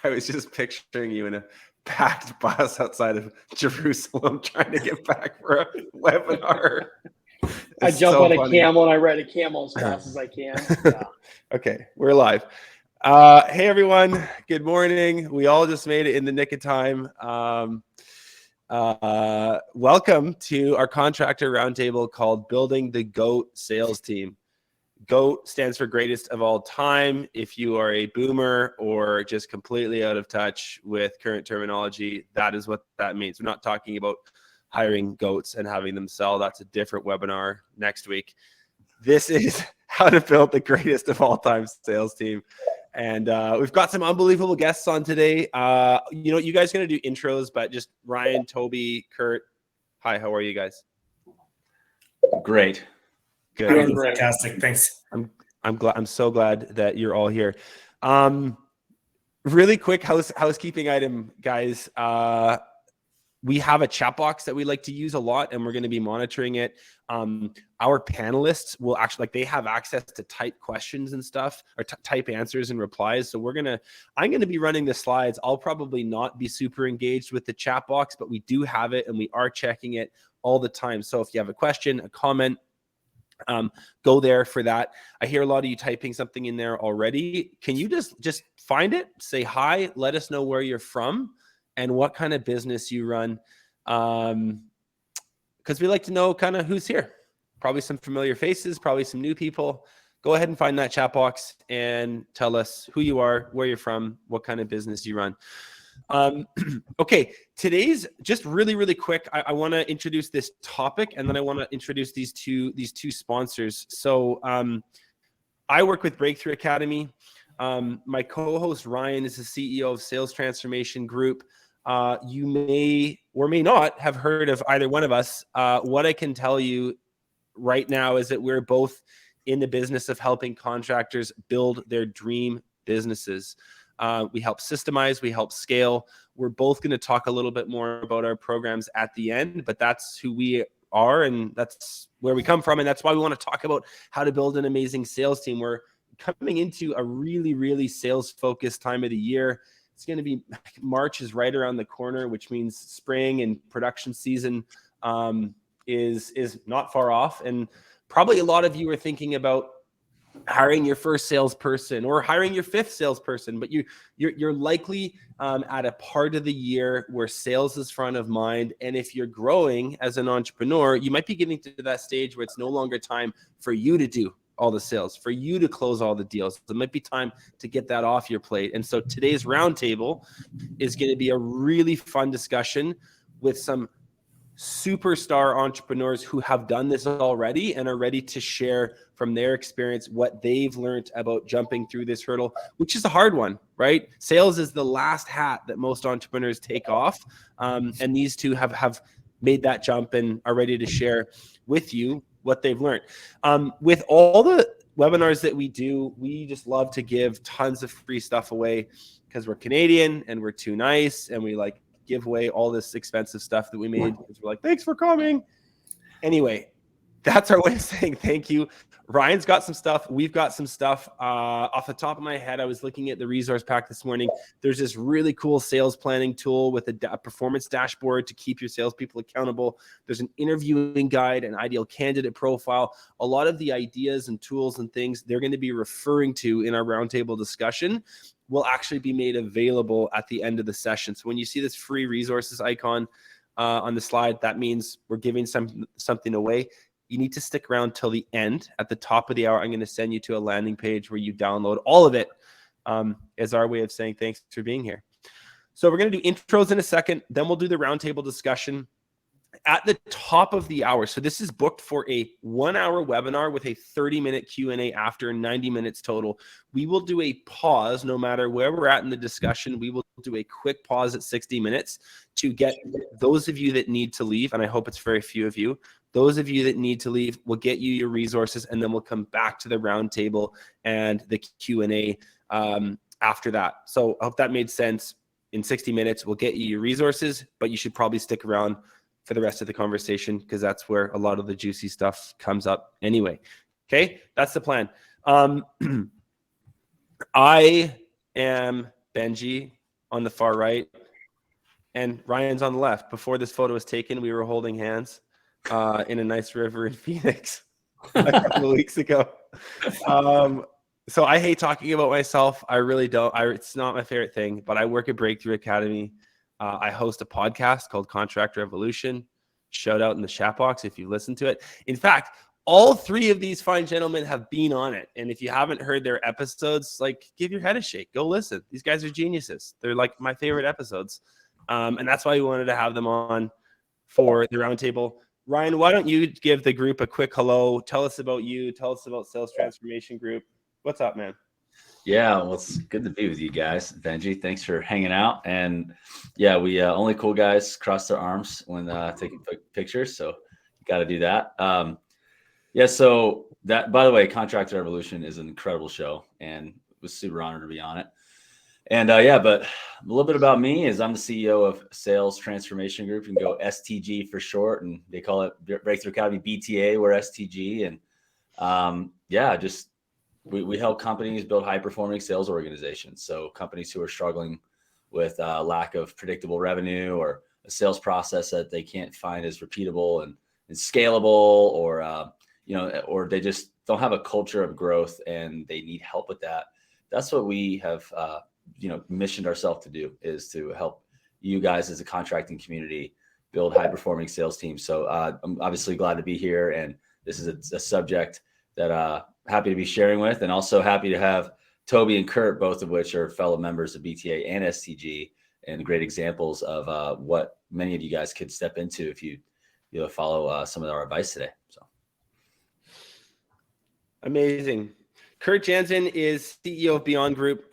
I was just picturing you in a packed bus outside of Jerusalem trying to get back for a webinar. I jump on a camel and I ride a camel as fast as I can. Yeah. Okay, we're live. Hey everyone, good morning. We all just made it in the nick of time. Welcome to our contractor roundtable called Building the GOAT Sales Team. GOAT stands for greatest of all time. If you are a boomer or just completely out of touch with current terminology, that is what that means. We're not talking about hiring goats and having them sell. That's a different webinar next week. This is how to build the greatest of all time sales team. And we've got some unbelievable guests on today. You know, you guys are going to do intros, but just Ryan, Toby, Kurt. Hi, how are you guys? Great. Good. Fantastic. Thanks. I'm glad. I'm so glad that you're all here. Really quick housekeeping item, guys. We have a chat box that we like to use a lot, and we're going to be monitoring it. Our panelists will actually, they have access to type questions and stuff, or type answers and replies. So I'm going to be running the slides. I'll probably not be super engaged with the chat box, but we do have it and we are checking it all the time. So if you have a question, a comment, go there for that. I hear a lot of you typing something in there already. Can you just find it, say hi, let us know where you're from and what kind of business you run, because we like to know kind of who's here. Probably some familiar faces, probably some new people. Go ahead and find that chat box and tell us who you are, where you're from, what kind of business you run. Okay, today's just really quick. I want to introduce this topic, and then I want to introduce these two sponsors. So I work with Breakthrough Academy. My co-host Ryan is the CEO of Sales Transformation Group. You may or may not have heard of either one of us. What I can tell you right now is that we're both in the business of helping contractors build their dream businesses. We help systemize, we help scale. We're both going to talk a little bit more about our programs at the end, but that's who we are and that's where we come from. And that's why we want to talk about how to build an amazing sales team. We're coming into a really sales focused time of the year. It's going to be March is right around the corner, which means spring and production season is not far off. And probably a lot of you are thinking about hiring your first salesperson or hiring your fifth salesperson, but you're likely at a part of the year where sales is front of mind. And if you're growing as an entrepreneur, you might be getting to that stage where it's no longer time for you to do all the sales, for you to close all the deals. It might be time to get that off your plate. And so today's roundtable is going to be a really fun discussion with some superstar entrepreneurs who have done this already and are ready to share from their experience what they've learned about jumping through this hurdle, which is a hard one, right? Sales is the last hat that most entrepreneurs take off. And these two have made that jump and are ready to share with you what they've learned. With all the webinars that we do, we just love to give tons of free stuff away because we're Canadian and we're too nice and we like give away all this expensive stuff that we made because we're like, thanks for coming. Anyway, that's our way of saying thank you. Ryan's got some stuff. We've got some stuff. Off the top of my head, I was looking at the resource pack this morning. There's this really cool sales planning tool with a performance dashboard to keep your salespeople accountable. There's an interviewing guide, an ideal candidate profile. A lot of the ideas and tools and things they're going to be referring to in our roundtable discussion will actually be made available at the end of the session. So when you see this free resources icon on the slide, that means we're giving something away. You need to stick around till the end. At the top of the hour, I'm going to send you to a landing page where you download all of it as our way of saying thanks for being here. So we're going to do intros in a second. Then we'll do the roundtable discussion at the top of the hour. So this is booked for a 1-hour webinar with a 30-minute Q&A after 90 minutes total. We will do a pause no matter where we're at in the discussion. We will do a quick pause at 60 minutes to get those of you that need to leave, and I hope it's very few of you. Those of you that need to leave, we'll get you your resources, and then we'll come back to the roundtable and the Q&A after that. So I hope that made sense. In 60 minutes, we'll get you your resources, but you should probably stick around for the rest of the conversation because that's where a lot of the juicy stuff comes up anyway. Okay, that's the plan. I am Benji. on the far right, and Ryan's on the left. Before this photo was taken, we were holding hands in a nice river in Phoenix a couple of weeks ago. So I hate talking about myself. I really don't. It's not my favorite thing, but I work at Breakthrough Academy. I host a podcast called Contractor Evolution. Shout out in the chat box if you listen to it. In fact, all three of these fine gentlemen have been on it. And if you haven't heard their episodes, like, give your head a shake. Go listen. These guys are geniuses. They're like my favorite episodes. And that's why we wanted to have them on for the roundtable. Ryan, why don't you give the group a quick hello? Tell us about you. Tell us about Sales Transformation Group. What's up, man? Yeah, well, it's good to be with you guys. Benji, thanks for hanging out. And yeah, we only cool guys cross their arms when taking pictures. So you got to do that. Yeah, so that, by the way, Contractor Evolution is an incredible show and was super honored to be on it. And yeah, but a little bit about me is I'm the CEO of Sales Transformation Group. You can go STG for short, and they call it Breakthrough Academy BTA. We're STG. And yeah, just we help companies build high-performing sales organizations. So companies who are struggling with lack of predictable revenue or a sales process that they can't find is repeatable and scalable, or or they just don't have a culture of growth and they need help with that. That's what we have, missioned ourselves to do, is to help you guys as a contracting community build high-performing sales teams. So I'm obviously glad to be here, and this is a subject that happy to be sharing with, and also happy to have Toby and Kurt, both of which are fellow members of BTA and STG, and great examples of what many of you guys could step into if you follow some of our advice today. So amazing. Kurt Jansen is CEO of Beyond Group.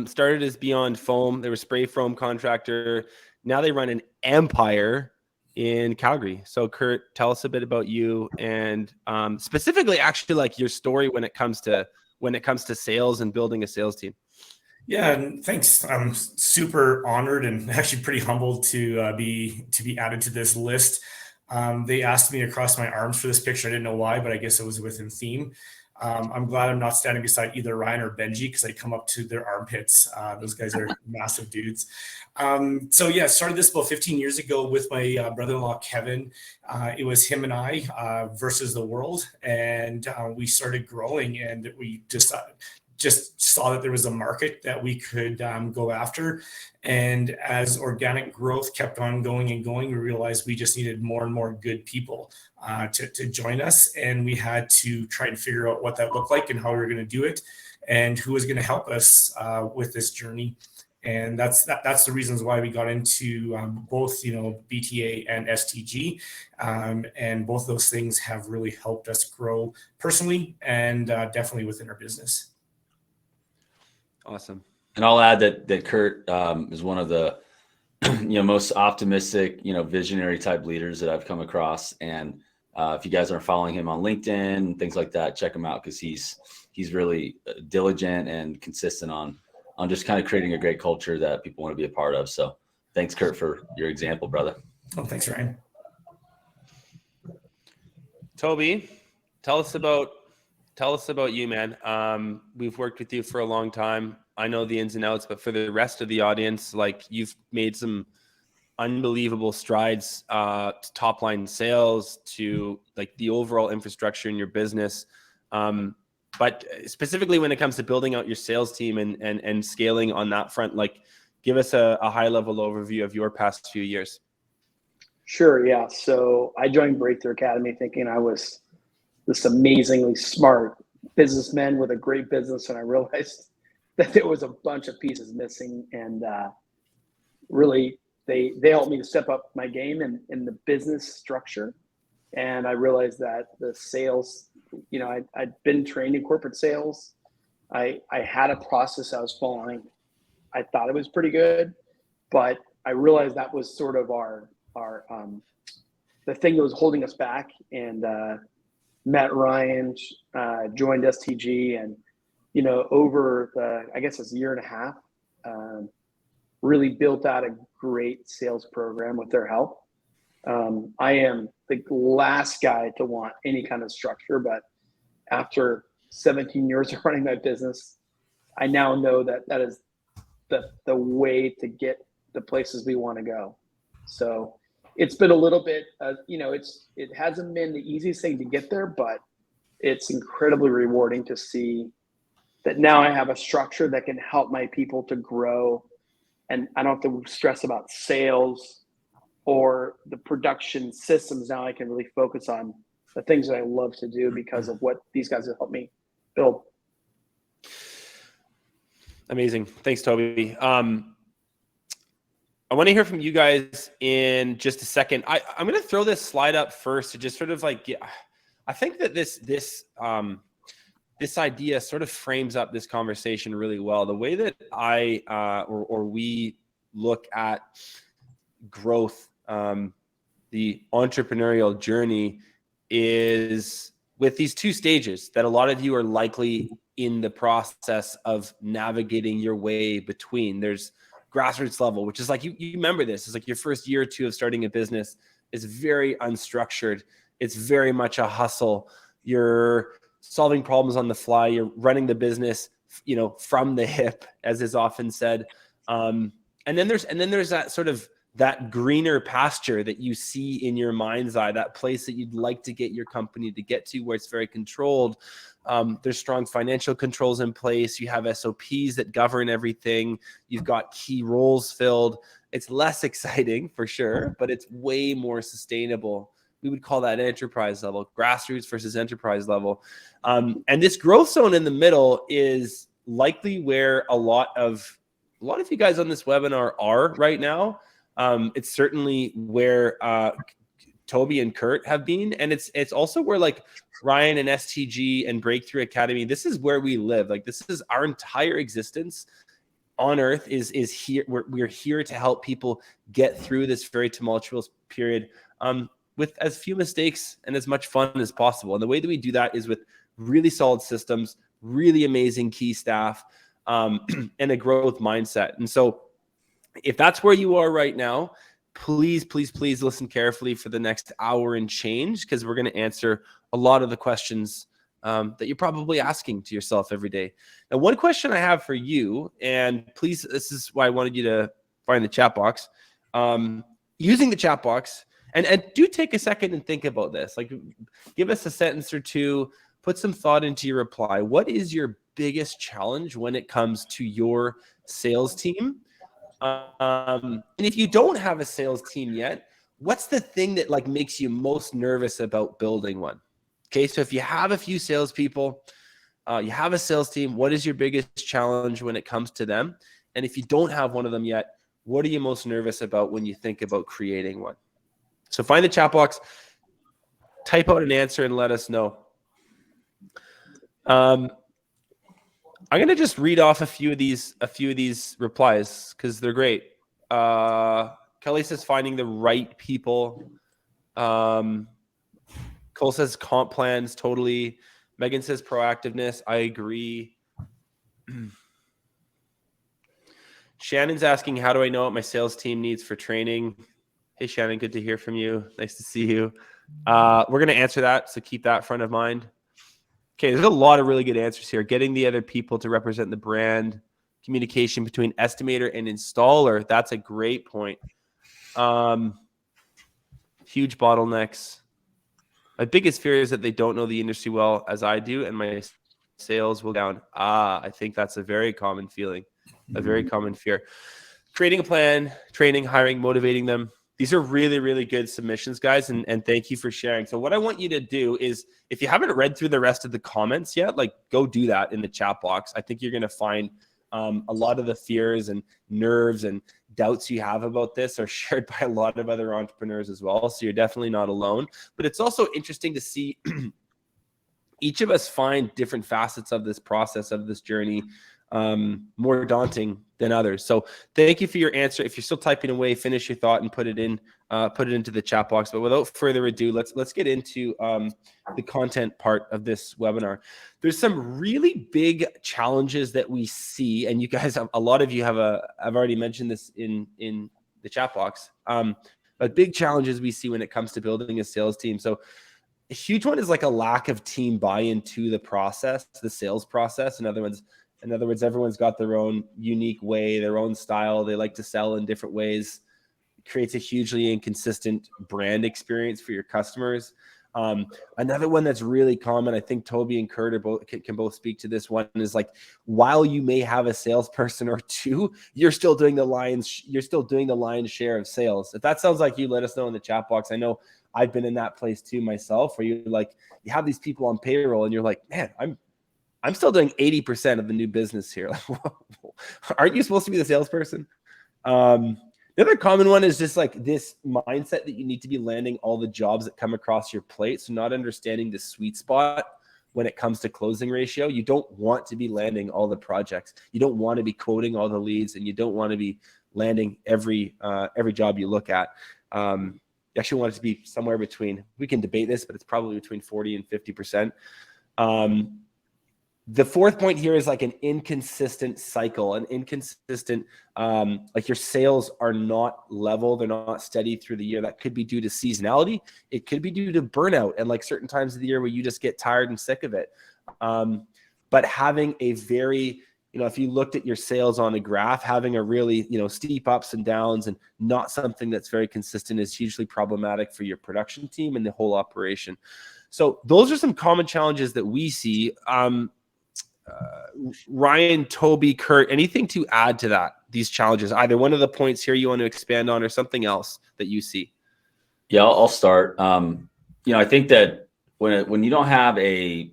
Started as Beyond Foam. They were spray foam contractor. Now they run an empire in Calgary. So Kurt, tell us a bit about you, and specifically actually like your story when it comes to sales and building a sales team. Yeah, and thanks. I'm super honored and actually pretty humbled to be added to this list. They asked me to cross my arms for this picture. I didn't know why, but I guess it was within theme. I'm glad I'm not standing beside either Ryan or Benji, because I come up to their armpits. Those guys are massive dudes. So yeah, started this about 15 years ago with my brother-in-law, Kevin. It was him and I versus the world. And we started growing, and we just saw that there was a market that we could go after. And as organic growth kept on going and going, we realized we just needed more and more good people to join us. And we had to try and figure out what that looked like and how we were going to do it, and who was going to help us with this journey. And that's the reasons why we got into both, BTA and STG. And both of those things have really helped us grow personally and definitely within our business. Awesome. And I'll add that Kurt is one of the most optimistic, visionary type leaders that I've come across. And if you guys aren't following him on LinkedIn and things like that, check him out, because he's really diligent and consistent on just kind of creating a great culture that people want to be a part of. So thanks, Kurt, for your example, brother. Oh, thanks, Ryan. Toby, tell us about you, man. We've worked with you for a long time. I know the ins and outs, but for the rest of the audience, like, you've made some unbelievable strides to top line sales, to like the overall infrastructure in your business. But specifically when it comes to building out your sales team and scaling on that front, like, give us a high level overview of your past few years. Sure. Yeah. So I joined Breakthrough Academy thinking I was this amazingly smart businessman with a great business, and I realized that there was a bunch of pieces missing, and really they helped me to step up my game in the business structure. And I realized that the sales, I'd been trained in corporate sales. I had a process I was following. I thought it was pretty good, but I realized that was sort of our the thing that was holding us back. And met Ryan, joined STG, and over I guess it's a year and a half, really built out a great sales program with their help. I am the last guy to want any kind of structure, but after 17 years of running my business, I now know that is the way to get the places we want to go. So it's been a little bit, it hasn't been the easiest thing to get there, but it's incredibly rewarding to see that now I have a structure that can help my people to grow, and I don't have to stress about sales or the production systems. Now I can really focus on the things that I love to do because of what these guys have helped me build. Amazing. Thanks, Toby. I want to hear from you guys in just a second. I'm going to throw this slide up first to just sort of like, I think that this idea sort of frames up this conversation really well. The way that we look at growth, the entrepreneurial journey, is with these two stages that a lot of you are likely in the process of navigating your way between. There's grassroots level, which is like, you remember this, it's like your first year or two of starting a business is very unstructured. It's very much a hustle. You're solving problems on the fly. You're running the business, from the hip, as is often said. And then there's that sort of that greener pasture that you see in your mind's eye, that place that you'd like to get your company to get to, where it's very controlled. There's strong financial controls in place. You have SOPs that govern everything. You've got key roles filled. It's less exciting for sure, but it's way more sustainable. We would call that enterprise level, grassroots versus enterprise level. And this growth zone in the middle is likely where a lot of you guys on this webinar are right now. It's certainly where Toby and Kurt have been, and it's also where like Ryan and STG and Breakthrough Academy, this is where we live. Like, this is our entire existence on earth is here. We're here to help people get through this very tumultuous period with as few mistakes and as much fun as possible. And the way that we do that is with really solid systems, really amazing key staff, and a growth mindset. And so if that's where you are right now, please, please, please listen carefully for the next hour and change, because we're going to answer a lot of the questions that you're probably asking to yourself every day. Now, one question I have for you, and please, this is why I wanted you to find the chat box. Using the chat box, and do take a second and think about this. Like, give us a sentence or two, put some thought into your reply. What is your biggest challenge when it comes to your sales team? And if you don't have a sales team yet, what's the thing that like makes you most nervous about building one? Okay, so if you have a few salespeople, you have a sales team, what is your biggest challenge when it comes to them? And if you don't have one of them yet, what are you most nervous about when you think about creating one? So find the chat box, type out an answer, and let us know. I'm going to just read off a few of these replies because they're great. Kelly says finding the right people. Cole says comp plans, totally. Megan says proactiveness. I agree. Shannon's asking, how do I know what my sales team needs for training? Hey, Shannon, good to hear from you. Nice to see you. We're going to answer that, so keep that front of mind. Okay, there's a lot of really good answers here. Getting the other people to represent the brand, communication between estimator and installer. That's a great point. Huge bottlenecks. My biggest fear is that they don't know the industry well as I do, and my sales will down. I think that's a very common feeling, a very common fear. Creating a plan, training, hiring, motivating them. These are really, really good submissions, guys, and thank you for sharing. So what I want you to do is, if you haven't read through the rest of the comments yet, like, go do that in the chat box. I think you're going to find a lot of the fears and nerves and doubts you have about this are shared by a lot of other entrepreneurs as well. So you're definitely not alone. But it's also interesting to see each of us find different facets of this process, of this journey, more daunting than others. So thank you for your answer. If you're still typing away, finish your thought and put it into the chat box. But without further ado, let's get into the content part of this webinar. There's some really big challenges that we see, and you guys, a lot of you I've already mentioned this in the chat box. But big challenges we see when it comes to building a sales team. So a huge one is like a lack of team buy-in to the process, the sales process. In other words, In other words, everyone's got their own unique way, their own style. They like to sell in different ways. It creates a hugely inconsistent brand experience for your customers. Another one that's really common, I think Toby and Kurt can both speak to this one, is like, while you may have a salesperson or two, you're still doing the lion's share of sales. If that sounds like you, let us know in the chat box. I know I've been in that place too myself, where you have these people on payroll and you're like, man, I'm still doing 80% of the new business here. Aren't you supposed to be the salesperson? The other common one is just like this mindset that you need to be landing all the jobs that come across your plate. So not understanding the sweet spot when it comes to closing ratio. You don't want to be landing all the projects. You don't want to be quoting all the leads, and you don't want to be landing every job you look at. You actually want it to be somewhere between, we can debate this, but it's probably between 40 and 50%. The fourth point here is like an inconsistent cycle, an inconsistent, like your sales are not level. They're not steady through the year. That could be due to seasonality. It could be due to burnout and like certain times of the year where you just get tired and sick of it. But having a very, if you looked at your sales on a graph, having a really, steep ups and downs and not something that's very consistent is hugely problematic for your production team and the whole operation. So those are some common challenges that we see. Ryan, Toby, Kurt, anything to add to these challenges? Either one of the points here you want to expand on or something else that you see? Yeah, I'll start. I think that when you don't have a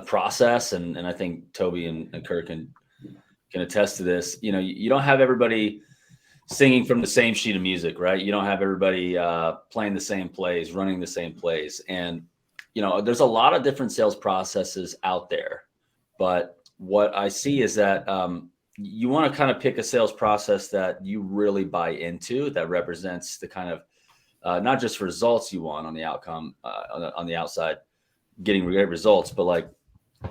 process, and I think Toby and Kurt can attest to this, you don't have everybody singing from the same sheet of music, right? You don't have everybody playing the same plays, running the same plays. And there's a lot of different sales processes out there, but what I see is that you want to kind of pick a sales process that you really buy into, that represents the kind of not just results you want on the outcome, on the outside, getting great results, but like,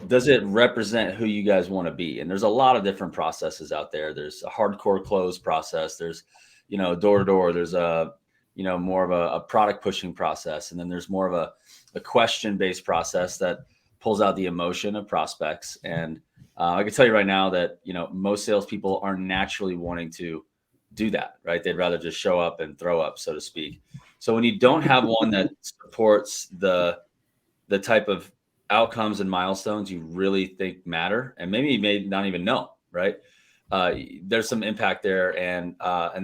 does it represent who you guys want to be? And there's a lot of different processes out there. There's a hardcore close process. There's, door to door. There's more of a product pushing process. And then there's more of a question-based process that pulls out the emotion of prospects. And I can tell you right now that, most salespeople are naturally wanting to do that, right? They'd rather just show up and throw up, so to speak. So when you don't have one that supports the type of outcomes and milestones you really think matter, and maybe you may not even know, right? There's some impact there, and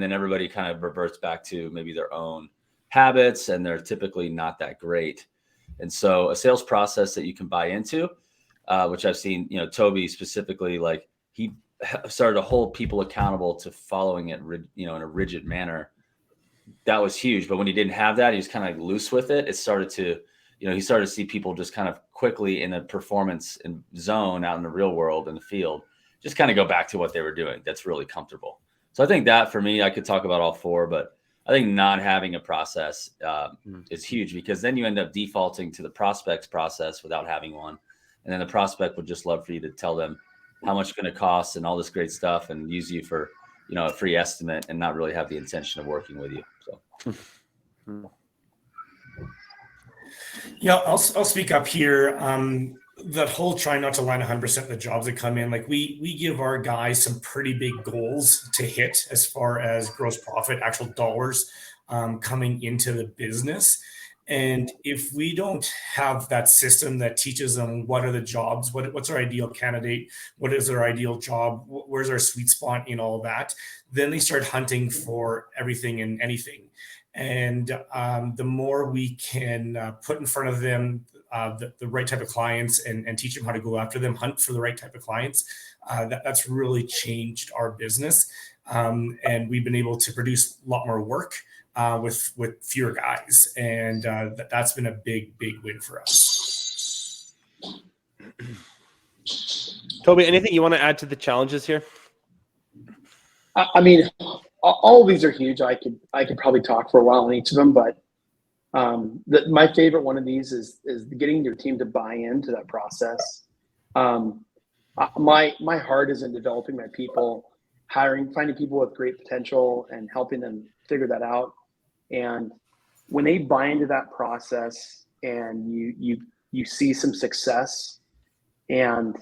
then everybody kind of reverts back to maybe their own habits, and they're typically not that great. And so a sales process that you can buy into, which I've seen, Toby specifically, like he started to hold people accountable to following it, in a rigid manner. That was huge. But when he didn't have that, he was kind of loose with it. It started to, he started to see people just kind of quickly in a performance zone out in the real world, in the field, just kind of go back to what they were doing. That's really comfortable. So I think that for me, I could talk about all four, but I think not having a process is huge, because then you end up defaulting to the prospect's process without having one. And then the prospect would just love for you to tell them how much it's going to cost and all this great stuff, and use you for, a free estimate, and not really have the intention of working with you. So. Yeah, I'll speak up here. That whole trying not to land 100% of the jobs that come in, like we give our guys some pretty big goals to hit as far as gross profit, actual dollars coming into the business. And if we don't have that system that teaches them what are the jobs, what's our ideal candidate, what is our ideal job, where's our sweet spot in all that, then they start hunting for everything and anything. And the more we can put in front of them the right type of clients and teach them how to go after them, hunt for the right type of clients, that's really changed our business. And we've been able to produce a lot more work with fewer guys. And that's been a big win for us. Toby, anything you want to add to the challenges here? I mean, all of these are huge. I could probably talk for a while on each of them, but my favorite one of these is getting your team to buy into that process. My heart is in developing my people, finding people with great potential and helping them figure that out. And when they buy into that process and you see some success, and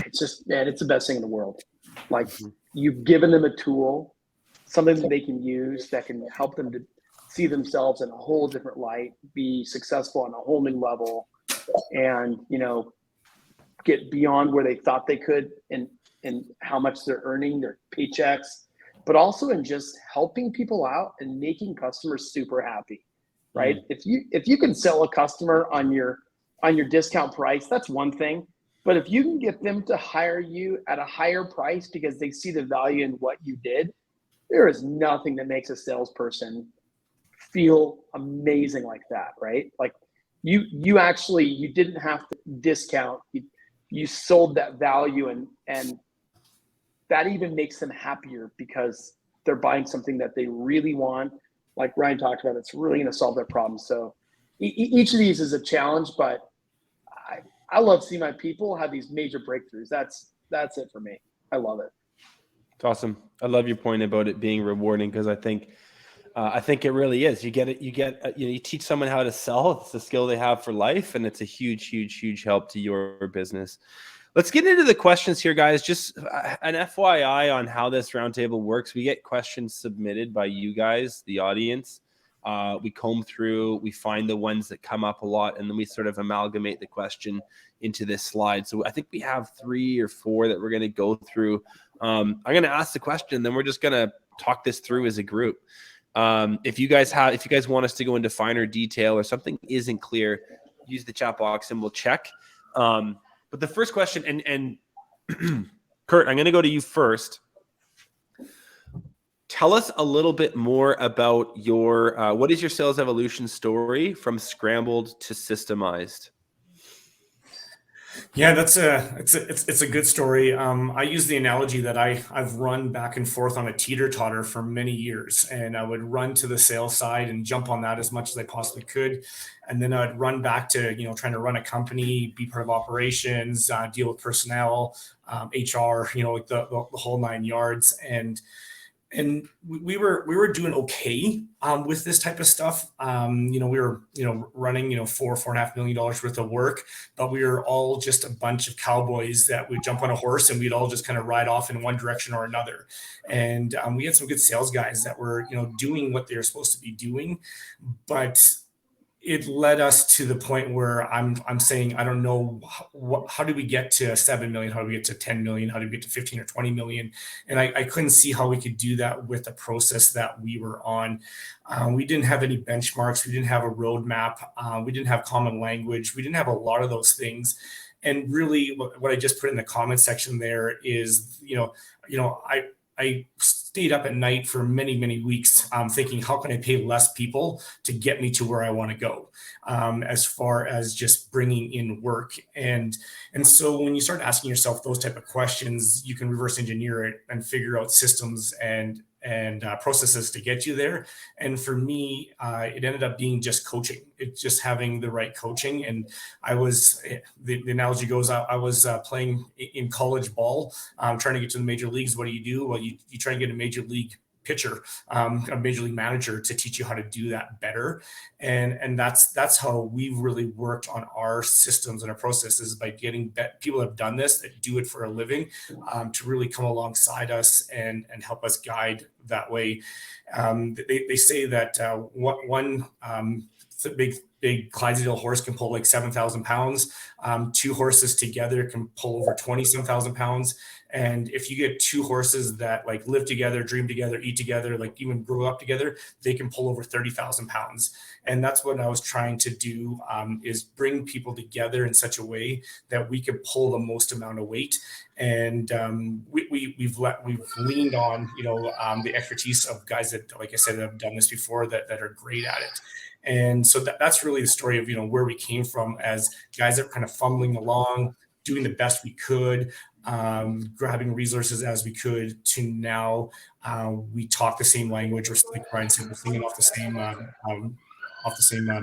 it's just, man, it's the best thing in the world. Like, you've given them a tool, something that they can use that can help them to see themselves in a whole different light, be successful on a whole new level, and, you know, get beyond where they thought they could and how much they're earning, their paychecks, but also in just helping people out and making customers super happy, right? If you can sell a customer on your discount price, that's one thing. But if you can get them to hire you at a higher price because they see the value in what you did, there is nothing that makes a salesperson feel amazing like that, right? Like you didn't have to discount. You sold that value, and that even makes them happier because they're buying something that they really want. Like Ryan talked about, it's really going to solve their problem. So each of these is a challenge, but I love seeing my people have these major breakthroughs. That's it for me. I love it. It's awesome. I love your point about it being rewarding, because I think it really is. You teach someone how to sell. It's a skill they have for life, and it's a huge, huge, huge help to your business. Let's get into the questions here, guys. Just an FYI on how this roundtable works. We get questions submitted by you guys, the audience. We comb through, we find the ones that come up a lot, and then we sort of amalgamate the question into this slide. So I think we have 3 or 4 that we're going to go through. I'm going to ask the question, then we're just going to talk this through as a group. If you guys want us to go into finer detail or something isn't clear, use the chat box and we'll check. But the first question, and Kurt, I'm going to go to you first. Tell us a little bit more about your what is your sales evolution story from Scrambled to Systemized? Yeah, it's a good story. I use the analogy that I've run back and forth on a teeter-totter for many years, and I would run to the sales side and jump on that as much as I possibly could, and then I'd run back to trying to run a company, be part of operations, deal with personnel, HR, like the whole 9 yards, and we were doing okay with this type of stuff. We were running $4.5 million worth of work, but we were all just a bunch of cowboys that would jump on a horse and we'd all just kind of ride off in one direction or another. And we had some good sales guys that were doing what they were supposed to be doing, but it led us to the point where I'm saying, I don't know how do we get to 7 million? How do we get to 10 million? How do we get to 15 or 20 million? And I couldn't see how we could do that with the process that we were on. We didn't have any benchmarks. We didn't have a roadmap. We didn't have common language. We didn't have a lot of those things. And really what I just put in the comment section there is, I stayed up at night for many, many weeks thinking, how can I pay less people to get me to where I want to go, as far as just bringing in work. And so when you start asking yourself those type of questions, you can reverse engineer it and figure out systems and processes to get you there. And for me, it ended up being just coaching. It's just having the right coaching. And the analogy goes, I was playing in college ball, trying to get to the major leagues. What do? Well, you try and get a major league pitcher, a major league manager to teach you how to do that better. And that's how we've really worked on our systems and our processes, by getting people that have done this, that do it for a living, to really come alongside us and help us guide that way. They say that one big Clydesdale horse can pull like 7,000 pounds. 2 horses together can pull over 20,000 pounds. And if you get 2 horses that like live together, dream together, eat together, like even grow up together, they can pull over 30,000 pounds. And that's what I was trying to do, is bring people together in such a way that we could pull the most amount of weight. And we've leaned on the expertise of guys that, like I said, have done this before, that are great at it. And so that's really the story of where we came from as guys that were kind of fumbling along, doing the best we could, grabbing resources as we could, to now we talk the same language. We're, like Brian said, we're singing off the same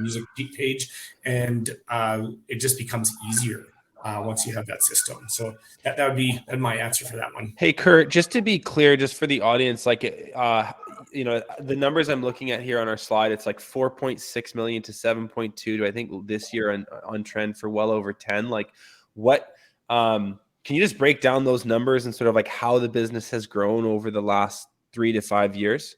music page, and it just becomes easier once you have that system. So that would be my answer for that one. Hey, Kurt, just to be clear, just for the audience, like, the numbers I'm looking at here on our slide, it's like 4.6 million to 7.2 to, I think, this year on trend for well over 10. Like, what, Can you just break down those numbers and sort of like how the business has grown over the last 3 to 5 years?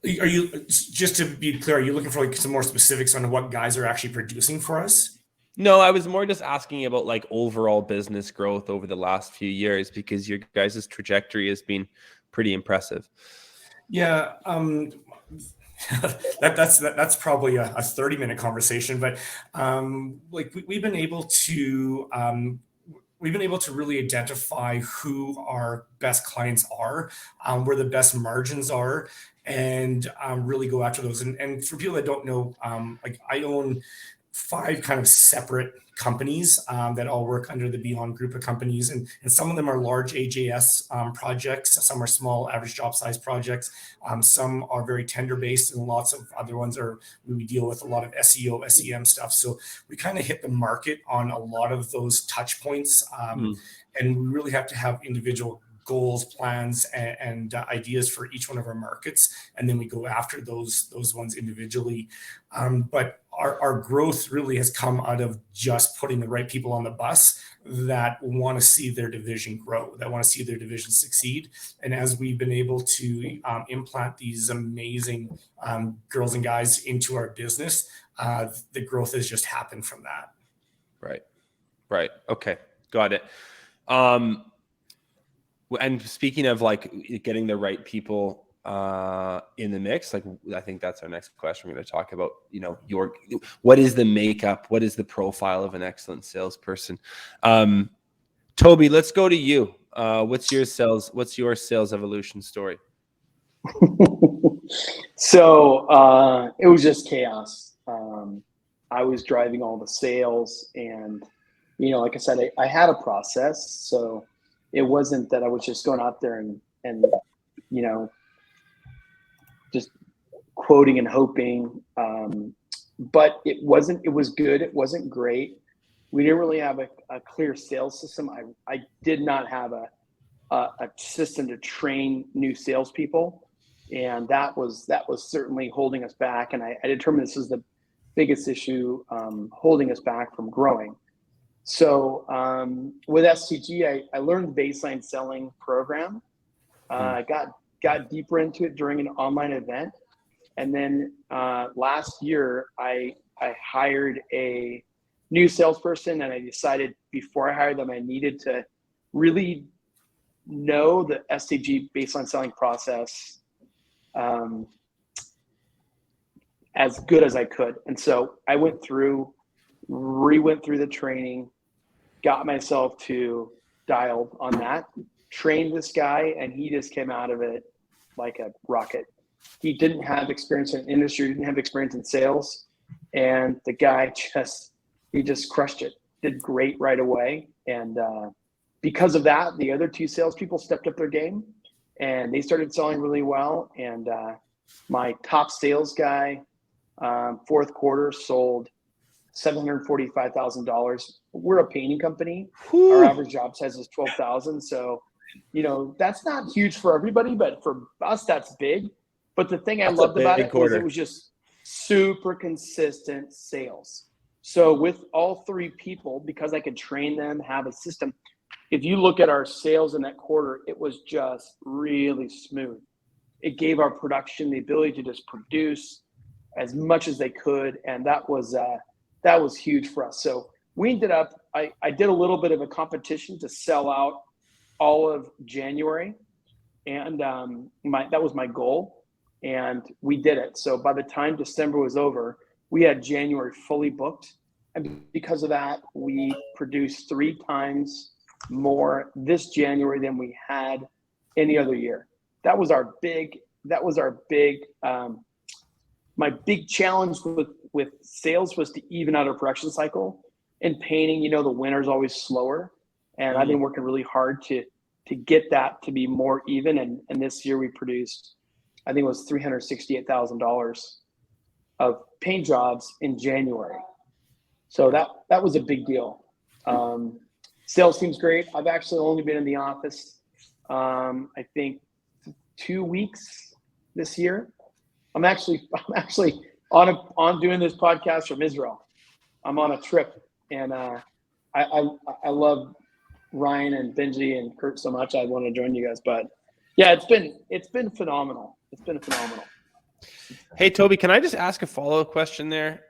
Are you, just to be clear, are you looking for like some more specifics on what guys are actually producing for us? No, I was more just asking about like overall business growth over the last few years, because your guys' trajectory has been pretty impressive. Yeah, that's probably a 30-minute conversation, but like we've been able to really identify who our best clients are, where the best margins are, and really go after those. And for people that don't know, like I own 5 kind of separate companies that all work under the Beyond group of companies, and some of them are large AJS projects, some are small average job size projects, some are very tender based, and lots of other ones are we deal with a lot of SEO, SEM stuff. So we kind of hit the market on a lot of those touch points, and we really have to have individual goals, plans, and ideas for each one of our markets, and then we go after those ones individually. But our growth really has come out of just putting the right people on the bus that want to see their division grow, that want to see their division succeed. And as we've been able to implant these amazing girls and guys into our business, the growth has just happened from that. Right. Okay. Got it. And speaking of like getting the right people in the mix, like I think that's our next question. We're going to talk about, what is the makeup? What is the profile of an excellent salesperson? Toby, let's go to you. What's your sales evolution story? So it was just chaos. I was driving all the sales, and like I said, I had a process. So it wasn't that I was just going out there and just quoting and hoping. But it was good. It wasn't great. We didn't really have a clear sales system. I did not have a system to train new salespeople. And that was certainly holding us back. And I determined this was the biggest issue holding us back from growing. So with STG, I learned the baseline selling program. I got deeper into it during an online event. And then last year, I hired a new salesperson, and I decided before I hired them, I needed to really know the STG baseline selling process as good as I could. And so I went through the training, got myself to dialed on that, trained this guy, and he just came out of it like a rocket. He didn't have experience in industry, didn't have experience in sales, and the guy just crushed it, did great right away. And because of that, the other 2 salespeople stepped up their game, and they started selling really well. And my top sales guy, fourth quarter, sold $745,000. We're a painting company. Whew. Our average job size is 12,000. So, that's not huge for everybody, but for us, that's big. But the thing I loved about it was it was just super consistent sales. So with all 3 people, because I could train them, have a system, if you look at our sales in that quarter, it was just really smooth. It gave our production the ability to just produce as much as they could. And that was huge for us. So we ended up, I did a little bit of a competition to sell out all of January. And that was my goal. And we did it. So by the time December was over, we had January fully booked. And because of that, we produced 3 times more this January than we had any other year. That was our big, my big challenge with sales was to even out our production cycle. In painting, the winter's always slower. And I've been working really hard to get that to be more even. And this year we produced, I think it was $368,000 of paint jobs in January. So that was a big deal. Sales team's great. I've actually only been in the office, I think 2 weeks this year. I'm actually on doing this podcast from Israel. I'm on a trip, and I love Ryan and Benji and Kurt so much. I want to join you guys, but yeah, it's been phenomenal. It's been phenomenal. Hey, Toby, can I just ask a follow-up question there?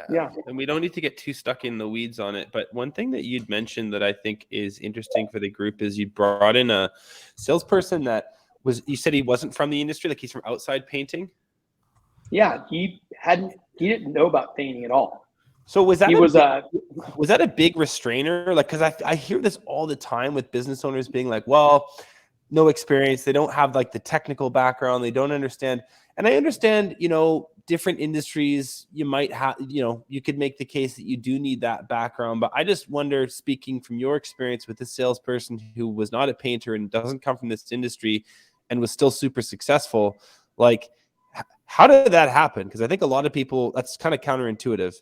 Yeah. And we don't need to get too stuck in the weeds on it, but one thing that you'd mentioned that I think is interesting for the group is you brought in a salesperson that you said he wasn't from the industry, like he's from outside painting. Yeah, he didn't know about painting at all. So was that was that a big restrainer? Like, because I hear this all the time with business owners being like, well, no experience, they don't have like the technical background, they don't understand. And I understand, different industries, you might have, you could make the case that you do need that background. But I just wonder, speaking from your experience with this salesperson who was not a painter and doesn't come from this industry and was still super successful, like, how did that happen? Because I think a lot of people, that's kind of counterintuitive.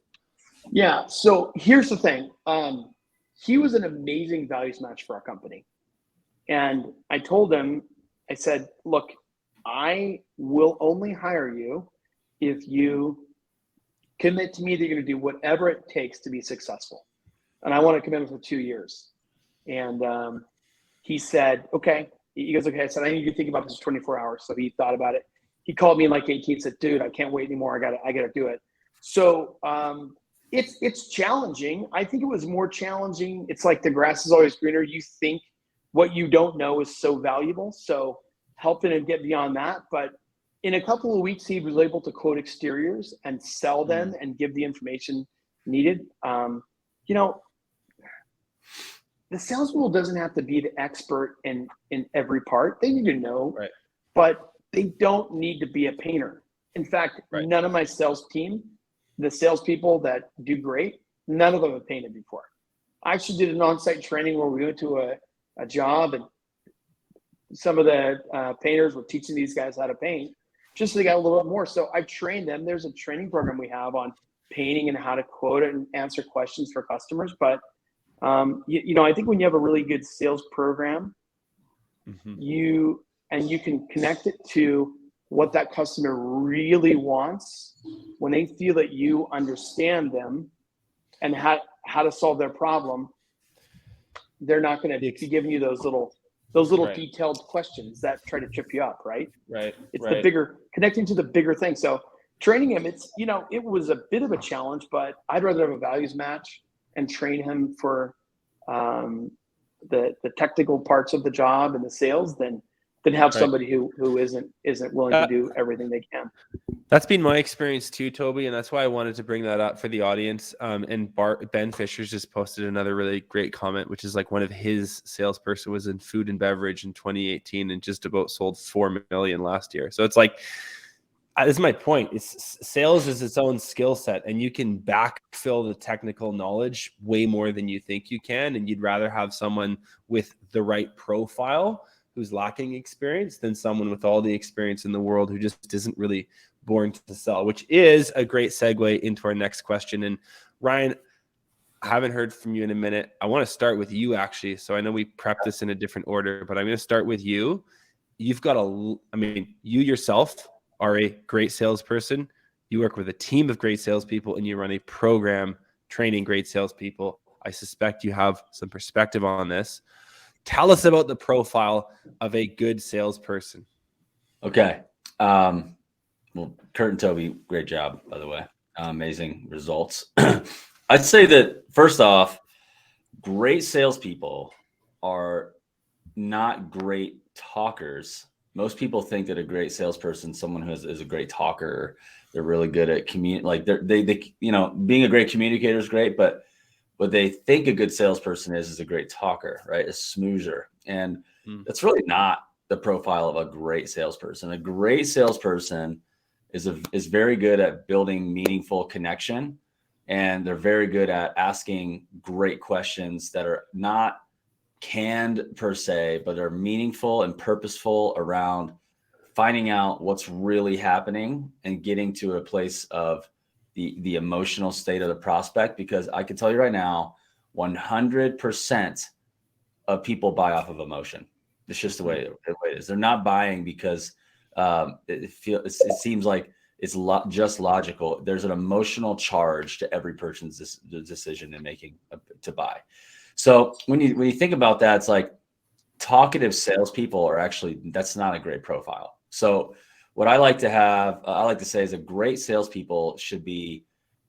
Yeah. So here's the thing. He was an amazing values match for our company. And I told him, I said, look, I will only hire you if you commit to me that you're going to do whatever it takes to be successful. And I want a commitment for 2 years. And he said, okay. He goes, okay. I said, I need you to think about this 24 hours. So he thought about it. He called me in like 18 and said, dude, I can't wait anymore. I gotta do it. So it's challenging. I think it was more challenging. It's like the grass is always greener. You think what you don't know is so valuable. So helping him get beyond that. But in a couple of weeks, he was able to quote exteriors and sell them and give the information needed. The salespeople doesn't have to be the expert in every part. They need to know, right, but they don't need to be a painter. In fact, right, none of my sales team, the salespeople that do great, none of them have painted before. I actually did an on-site training where we went to a job and some of the painters were teaching these guys how to paint just so they got a little bit more. So I trained them. There's a training program we have on painting and how to quote it and answer questions for customers. But, I think when you have a really good sales program, you can connect it to what that customer really wants when they feel that you understand them and how to solve their problem. They're not going to be giving you those little right, detailed questions that try to trip you up, right? Right. It's right. the bigger, connecting to the bigger thing. So training him, it was a bit of a challenge, but I'd rather have a values match and train him for the technical parts of the job and the sales than have somebody who isn't willing to do everything they can. That's been my experience too, Toby, and that's why I wanted to bring that up for the audience. And Ben Fisher's just posted another really great comment, which is like one of his salesperson was in food and beverage in 2018 and just about sold 4 million last year. So it's like, this is my point. Sales is its own skill set, and you can backfill the technical knowledge way more than you think you can. And you'd rather have someone with the right profile who's lacking experience than someone with all the experience in the world who just isn't really born to sell, which is a great segue into our next question. And Ryan, I haven't heard from you in a minute. I want to start with you actually. So I know we prepped this in a different order, but I'm going to start with you. You've got you yourself are a great salesperson. You work with a team of great salespeople and you run a program training great salespeople. I suspect you have some perspective on this. Tell us about the profile of a good salesperson. Okay. Well, Kurt and Toby, great job, by the way. Amazing results. I'd say that first off, great salespeople are not great talkers. Most people think that a great salesperson, someone who is a great talker, they're really good at being a great communicator is great, but what they think a good salesperson is a great talker, right? A smoozer. And that's really not the profile of a great salesperson. A great salesperson is very good at building meaningful connection. And they're very good at asking great questions that are not canned per se, but are meaningful and purposeful around finding out what's really happening and getting to a place of the emotional state of the prospect. Because I can tell you right now, 100% of people buy off of emotion. It's just the way it is. They're not buying because it seems like it's just logical. There's an emotional charge to every person's decision in making to buy. So when you think about that, it's like talkative salespeople are actually, that's not a great profile. So what I like to have, I like to say is a great salespeople should be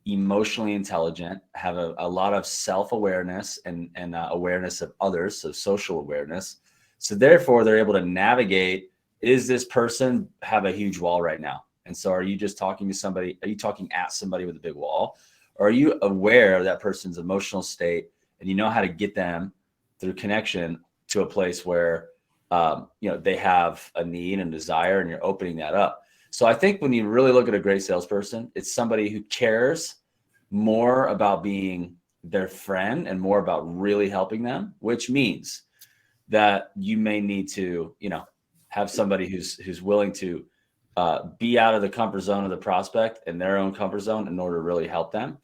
emotionally intelligent, have a lot of self-awareness and awareness of others, so social awareness. So therefore they're able to navigate, is this person have a huge wall right now? And so are you just talking to somebody, are you talking at somebody with a big wall? Or are you aware of that person's emotional state and you know how to get them through connection to a place where they have a need and desire, and you're opening that up. So I think when you really look at a great salesperson, it's somebody who cares more about being their friend and more about really helping them, which means that you may need to, have somebody who's willing to be out of the comfort zone of the prospect and their own comfort zone in order to really help them.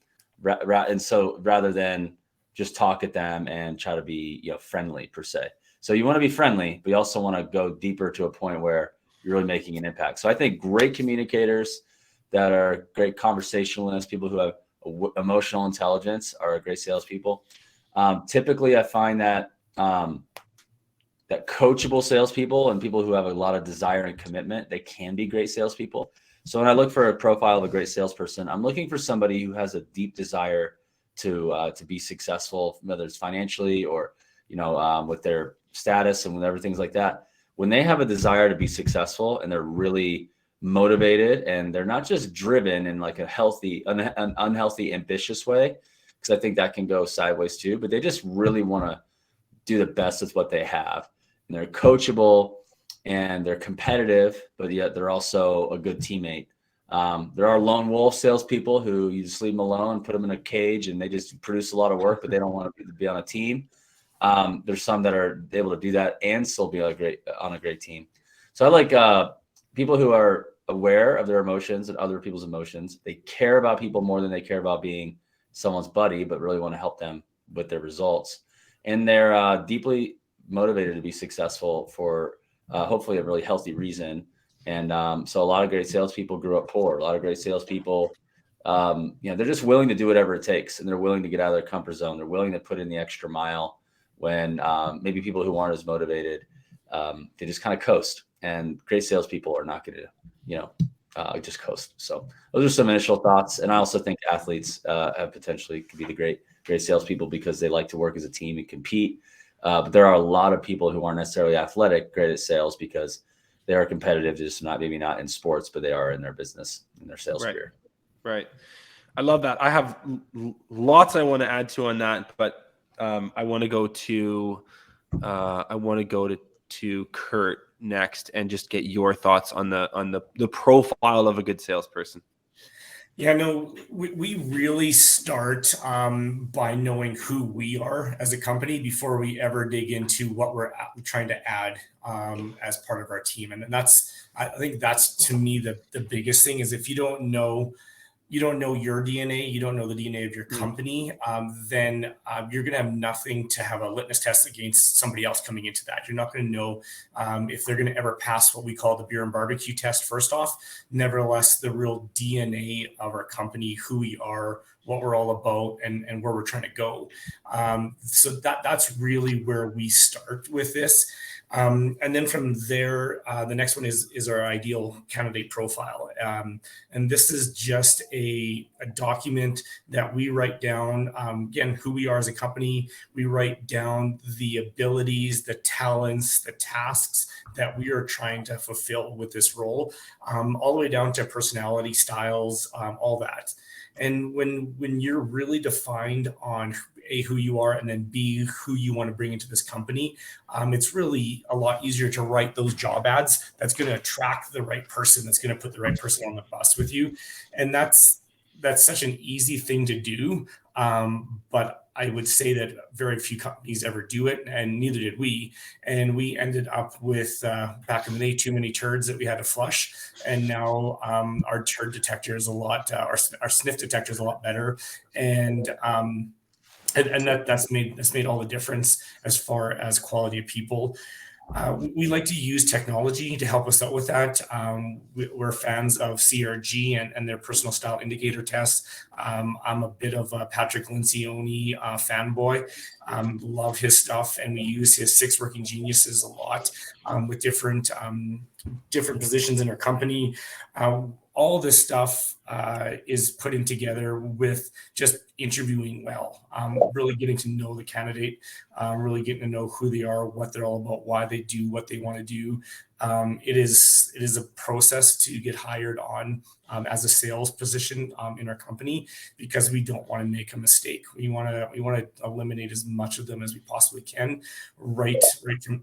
And so rather than just talk at them and try to be, friendly per se. So you want to be friendly, but you also want to go deeper to a point where you're really making an impact. So I think great communicators that are great conversationalists, people who have emotional intelligence are great salespeople. Typically, I find that that coachable salespeople and people who have a lot of desire and commitment, they can be great salespeople. So when I look for a profile of a great salesperson, I'm looking for somebody who has a deep desire to be successful, whether it's financially or with their status and with everything like that. When they have a desire to be successful and they're really motivated and they're not just driven in like a healthy, an unhealthy, ambitious way, because I think that can go sideways too, but they just really want to do the best with what they have. And they're coachable and they're competitive, but yet they're also a good teammate. There are lone wolf salespeople who you just leave them alone, put them in a cage, and they just produce a lot of work, but they don't want to be on a team. There's some that are able to do that and still be on a great team. So I like people who are aware of their emotions and other people's emotions. They care about people more than they care about being someone's buddy, but really want to help them with their results. And they're deeply motivated to be successful for hopefully a really healthy reason. And so a lot of great salespeople grew up poor. A lot of great salespeople, they're just willing to do whatever it takes, and they're willing to get out of their comfort zone. They're willing to put in the extra mile when maybe people who aren't as motivated, they just kind of coast. And great salespeople are not going to, just coast. So those are some initial thoughts. And I also think athletes have potentially could be the great salespeople because they like to work as a team and compete. But there are a lot of people who aren't necessarily athletic, great at sales because they are competitive, just maybe not in sports, but they are in their business, in their sales career. Right. I love that. I have lots I want to add to on that, but I want to go to Kurt next and just get your thoughts on the profile of a good salesperson. Yeah, no, we really start by knowing who we are as a company before we ever dig into what we're trying to add as part of our team. And I think that's to me the biggest thing is if you don't know your DNA, you don't know the DNA of your company, then you're going to have nothing to have a litmus test against somebody else coming into that. You're not going to know if they're going to ever pass what we call the beer and barbecue test first off. Nevertheless, the real DNA of our company, who we are, what we're all about, and where we're trying to go. So that's really where we start with this. And then from there, the next one is our ideal candidate profile. And this is just a document that we write down, again, who we are as a company. We write down the abilities, the talents, the tasks that we are trying to fulfill with this role, all the way down to personality styles, all that. And when you're really defined on A, who you are, and then B, who you want to bring into this company, it's really a lot easier to write those job ads that's going to attract the right person, that's going to put the right person on the bus with you. And that's such an easy thing to do. But I would say that very few companies ever do it, and neither did we. And we ended up with, back in the day, too many turds that we had to flush. And now our turd detector is a lot, our sniff detector is a lot better. And that's made all the difference as far as quality of people. We like to use technology to help us out with that. We're fans of CRG and their personal style indicator tests. I'm a bit of a Patrick Lencioni fanboy. Love his stuff, and we use his 6 Working Geniuses a lot with different positions in our company. All this stuff is put in together with just interviewing well, really getting to know the candidate, really getting to know who they are, what they're all about, why they do what they want to do. It is a process to get hired on as a sales position in our company, because we don't want to make a mistake. We want to eliminate as much of them as we possibly can right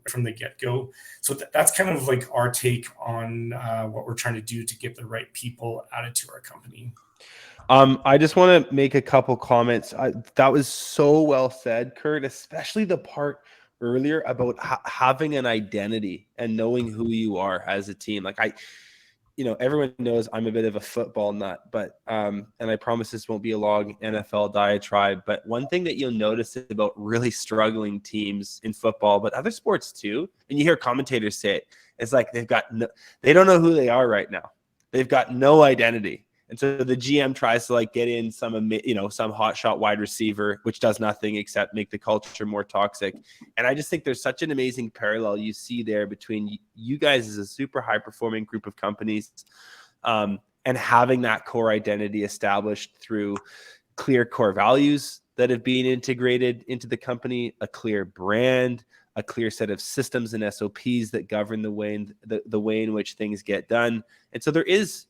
from the get-go. So that's kind of like our take on what we're trying to do to get the right people added to our company. I just want to make a couple comments. That was so well said, Kurt, especially the part earlier about having an identity and knowing who you are as a team. Like everyone knows I'm a bit of a football nut, but and I promise this won't be a long NFL diatribe, but one thing that you'll notice about really struggling teams in football, but other sports too, and you hear commentators say it, it's like they don't know who they are right now. They've got no identity. And so the GM tries to get in some hotshot wide receiver, which does nothing except make the culture more toxic. And I just think there's such an amazing parallel you see there between you guys as a super high performing group of companies and having that core identity established through clear core values that have been integrated into the company, a clear brand, a clear set of systems and SOPs that govern the way in which things get done. And so there is,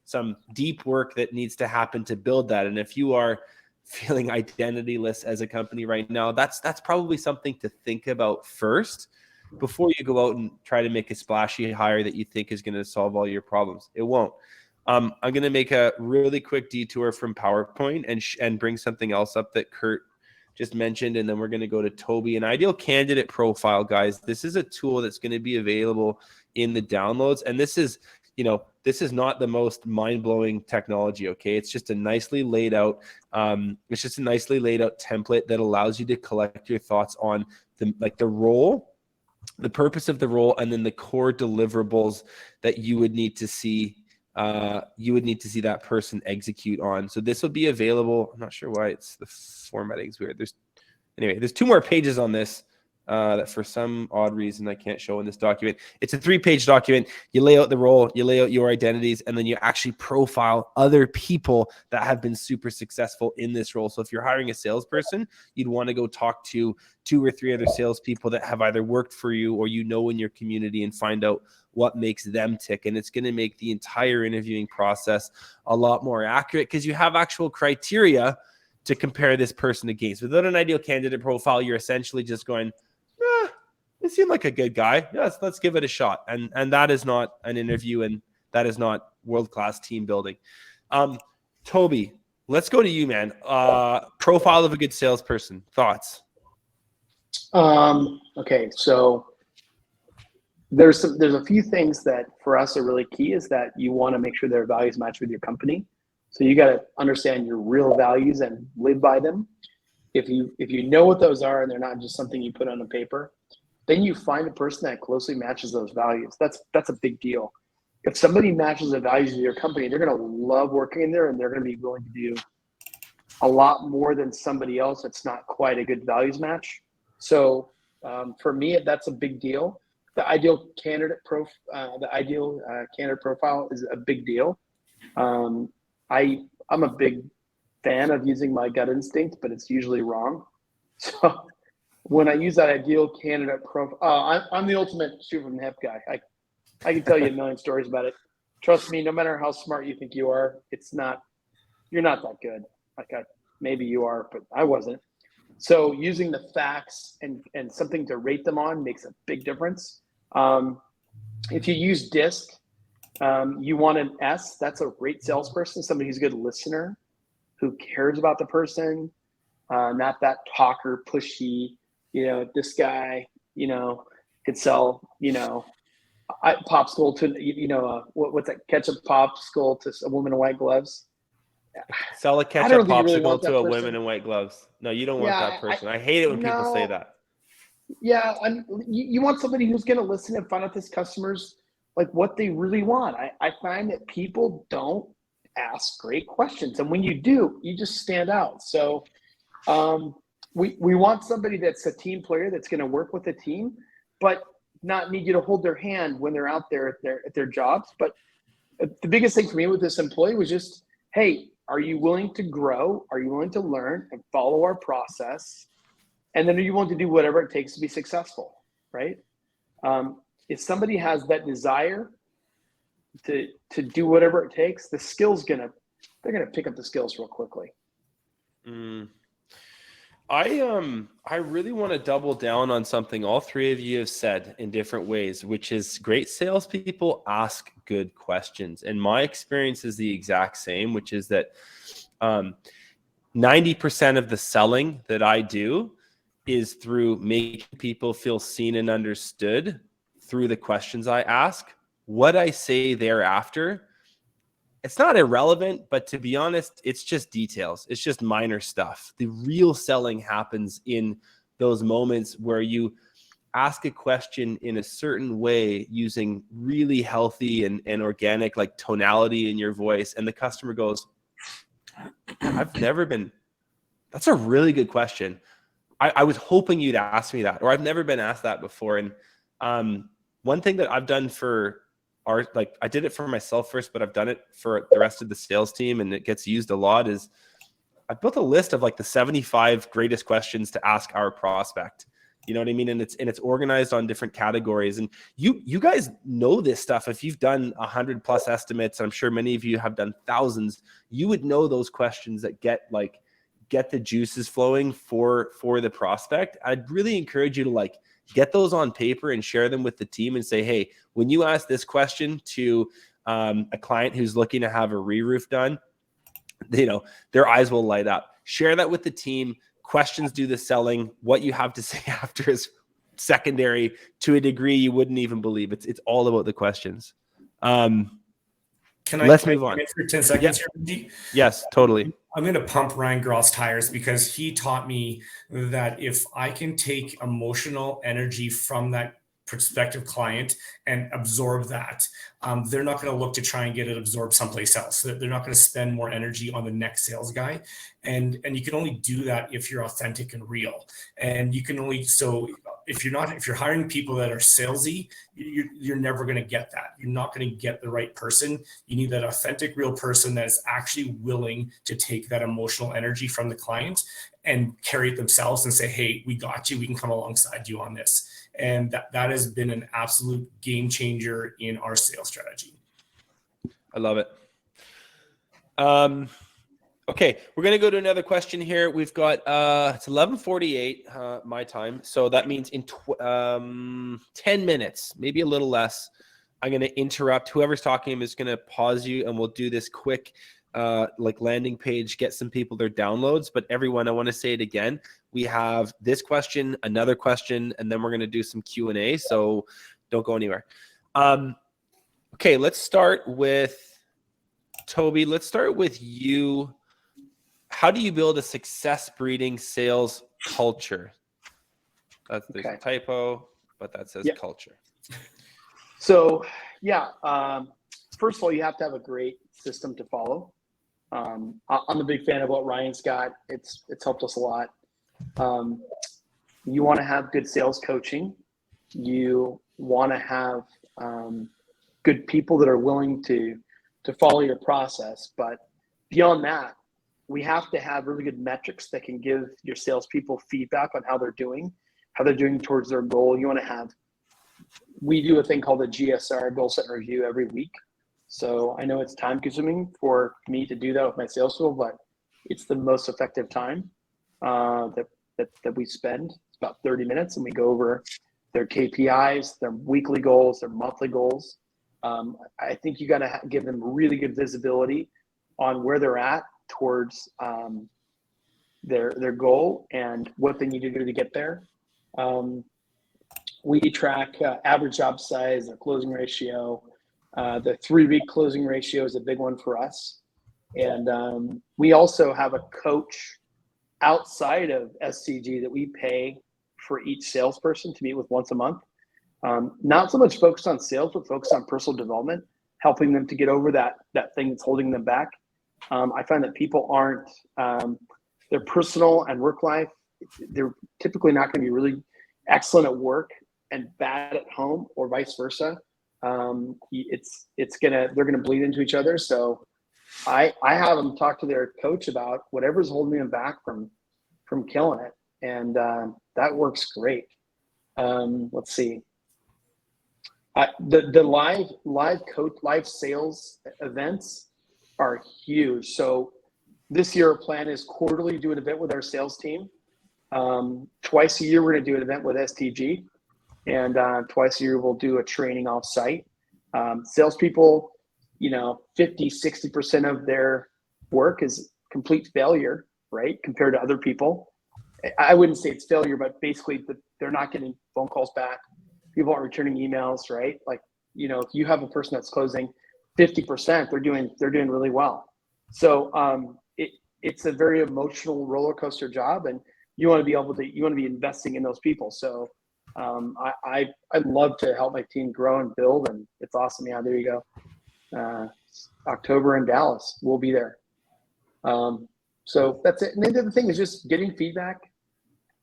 some deep work that needs to happen to build that. And if you are feeling identityless as a company right now, that's probably something to think about first before you go out and try to make a splashy hire that you think is going to solve all your problems. It won't. I'm going to make a really quick detour from PowerPoint and bring something else up that Kurt just mentioned, and then we're going to go to Toby. An ideal candidate profile, guys. This is a tool that's going to be available in the downloads, and this is not the most mind-blowing technology, okay? It's just a nicely laid out template that allows you to collect your thoughts on the role, the purpose of the role, and then the core deliverables that you would need to see that person execute on. So this will be available. I'm not sure why the formatting's weird. There's 2 more pages on this that for some odd reason I can't show in this document. It's a 3-page document. You lay out the role, you lay out your identities, and then you actually profile other people that have been super successful in this role. So if you're hiring a salesperson, you'd want to go talk to 2 or 3 other salespeople that have either worked for you or in your community and find out what makes them tick. And it's going to make the entire interviewing process a lot more accurate because you have actual criteria to compare this person against. Without an ideal candidate profile, you're essentially just going, they seem like a good guy. Yes, let's give it a shot. And that is not an interview, and that is not world-class team building. Toby, let's go to you, man. Profile of a good salesperson. Thoughts? Okay, so there's a few things that for us are really key is that you want to make sure their values match with your company. So you got to understand your real values and live by them. If you know what those are and they're not just something you put on a paper, then you find a person that closely matches those values. That's a big deal. If somebody matches the values of your company, they're going to love working in there, and they're going to be willing to do a lot more than somebody else that's not quite a good values match. So for me, that's a big deal. The ideal candidate profile is a big deal. I'm a big fan of using my gut instinct, but it's usually wrong. So when I use that ideal candidate profile, I'm the ultimate shoot from the hip guy. I can tell you a million stories about it. Trust me, no matter how smart you think you are, you're not that good. Maybe you are, but I wasn't. So using the facts and something to rate them on makes a big difference. If you use DISC, you want an S. That's a great salesperson, somebody who's a good listener, who cares about the person, not that talker, pushy, this guy, could sell, popsicle to, what's that, ketchup popsicle to a woman in white gloves. Sell a ketchup popsicle to a woman in white gloves. No, you don't want that person. I hate it when people say that. Yeah, you want somebody who's going to listen and find out this customers like what they really want. I find that people don't ask great questions. And when you do, you just stand out. So we want somebody that's a team player that's going to work with a team, but not need you to hold their hand when they're out there at their jobs. But the biggest thing for me with this employee was just, hey, are you willing to grow? Are you willing to learn and follow our process? And then are you willing to do whatever it takes to be successful, right? If somebody has that desire to do whatever it takes, the skills they're gonna pick up the skills real quickly. I really want to double down on something all three of you have said in different ways, which is great salespeople ask good questions. And my experience is the exact same, which is that 90% of the selling that I do is through making people feel seen and understood through the questions I ask. What I say thereafter, it's not irrelevant, but to be honest, it's just details. It's just minor stuff. The real selling happens in those moments where you ask a question in a certain way using really healthy and organic like tonality in your voice. And the customer goes, that's a really good question. I was hoping you'd ask me that, or I've never been asked that before. And one thing that I've done for I did it for myself first, but I've done it for the rest of the sales team, and it gets used a lot, is I built a list of like the 75 greatest questions to ask our prospect. You know what I mean? And it's organized on different categories. And you guys know this stuff. If you've done 100+ estimates, I'm sure many of you have done thousands, you would know those questions that get the juices flowing for the prospect. I'd really encourage you to get those on paper and share them with the team and say, hey, when you ask this question to a client who's looking to have a re-roof done, their eyes will light up. Share that with the team. Questions do the selling. What you have to say after is secondary to a degree you wouldn't even believe. It's all about the questions. Let's move on. For 10 seconds here? Yes, totally. I'm going to pump Ryan Groth's tires because he taught me that if I can take emotional energy from that prospective client and absorb that, they're not going to look to try and get it absorbed someplace else. They're not going to spend more energy on the next sales guy. And you can only do that if you're authentic and real. And you can only, if you're hiring people that are salesy, you're never going to get that. You're not going to get the right person. You need that authentic, real person that is actually willing to take that emotional energy from the client and carry it themselves and say, hey, we got you. We can come alongside you on this. And that has been an absolute game changer in our sales strategy. I love it. Okay, we're going to go to another question here. We've got, it's 11:48 my time. So that means in 10 minutes, maybe a little less, I'm going to interrupt. Whoever's talking is going to pause you, and we'll do this quick landing page, get some people their downloads. But everyone, I want to say it again. We have this question, another question, and then we're going to do some Q&A. So don't go anywhere. Okay, let's start with Toby. Let's start with you. How do you build a success-breeding sales culture? There's a typo, but that says culture. So, first of all, you have to have a great system to follow. I'm a big fan of what Ryan's got. It's helped us a lot. You want to have good sales coaching. You want to have good people that are willing to follow your process. But beyond that, we have to have really good metrics that can give your salespeople feedback on how they're doing towards their goal. You want to have, we do a thing called the GSR, goal set and review, every week. So I know it's time consuming for me to do that with my sales tool, but it's the most effective time that we spend. It's about 30 minutes, and we go over their KPIs, their weekly goals, their monthly goals. I think you got to give them really good visibility on where they're at towards their goal and what they need to do to get there. We track average job size, their closing ratio. The 3-week closing ratio is a big one for us. And we also have a coach outside of SCG that we pay for each salesperson to meet with once a month. Not so much focused on sales, but focused on personal development, helping them to get over that thing that's holding them back. I find that people aren't, their personal and work life, they're typically not going to be really excellent at work and bad at home, or vice versa. They're gonna bleed into each other. So I have them talk to their coach about whatever's holding them back from killing it, and that works great. Let's see. The live sales events are huge. So this year our plan is quarterly do an event with our sales team. Twice a year we're going to do an event with STG, and twice a year we'll do a training off site. Salespeople, 50-60% of their work is complete failure, right? Compared to other people. I wouldn't say it's failure, but basically they're not getting phone calls back. People aren't returning emails, right? Like, if you have a person that's closing 50%, they're doing really well. So it's a very emotional roller coaster job, and you want to be investing in those people. So I'd love to help my team grow and build, and it's awesome. Yeah, there you go. October in Dallas, we'll be there. So that's it. And then the other thing is just getting feedback,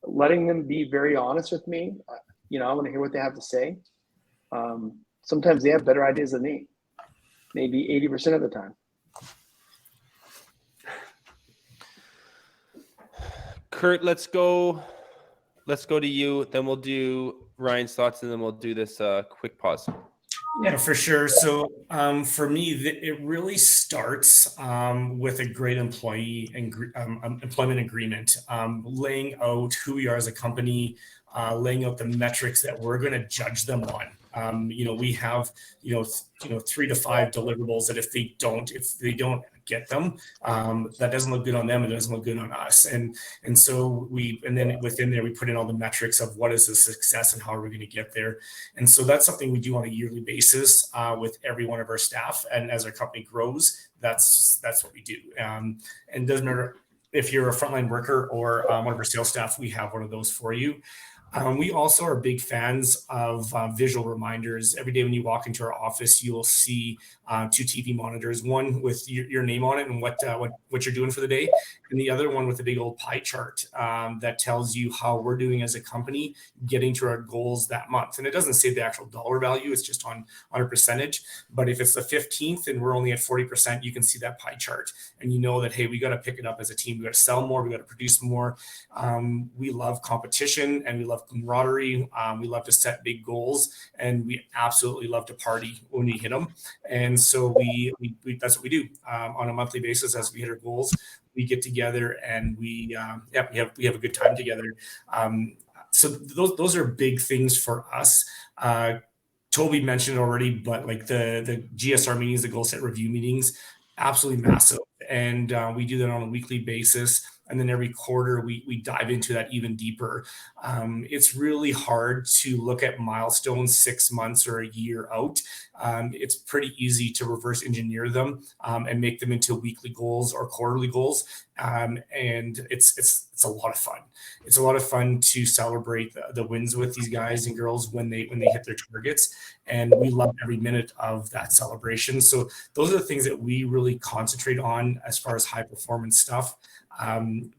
letting them be very honest with me. I want to hear what they have to say. Sometimes they have better ideas than me, maybe 80% of the time. Kurt, let's go to you. Then we'll do Ryan's thoughts, and then we'll do this quick pause. Yeah, for sure. So for me, it really starts with a great employee and employment agreement, laying out who we are as a company, laying out the metrics that we're going to judge them on. We have 3 to 5 deliverables that if they don't get them, that doesn't look good on them, it doesn't look good on us. And so then within there we put in all the metrics of what is the success and how are we going to get there. And so that's something we do on a yearly basis with every one of our staff. And as our company grows, that's what we do. And it doesn't matter if you're a frontline worker or one of our sales staff, we have one of those for you. We also are big fans of visual reminders. Every day when you walk into our office, you will see 2 TV monitors, one with your name on it and what you're doing for the day, and the other one with a big old pie chart that tells you how we're doing as a company getting to our goals that month. And it doesn't say the actual dollar value, it's just on a percentage. But if it's the 15th and we're only at 40%, you can see that pie chart. And you know that, hey, we got to pick it up as a team. We got to sell more, we got to produce more. We love competition and we love camaraderie. We love to set big goals, and we absolutely love to party when we hit them. And so we that's what we do on a monthly basis. As we hit our goals, we get together and we have a good time together. So those are big things for us. Toby mentioned already, but like the GSR meetings, the goal set review meetings, absolutely massive. And we do that on a weekly basis. And then every quarter we dive into that even deeper. It's really hard to look at milestones 6 months or a year out. It's pretty easy to reverse engineer them and make them into weekly goals or quarterly goals. And it's a lot of fun. It's a lot of fun to celebrate the wins with these guys and girls when they hit their targets. And we love every minute of that celebration. So those are the things that we really concentrate on as far as high performance stuff.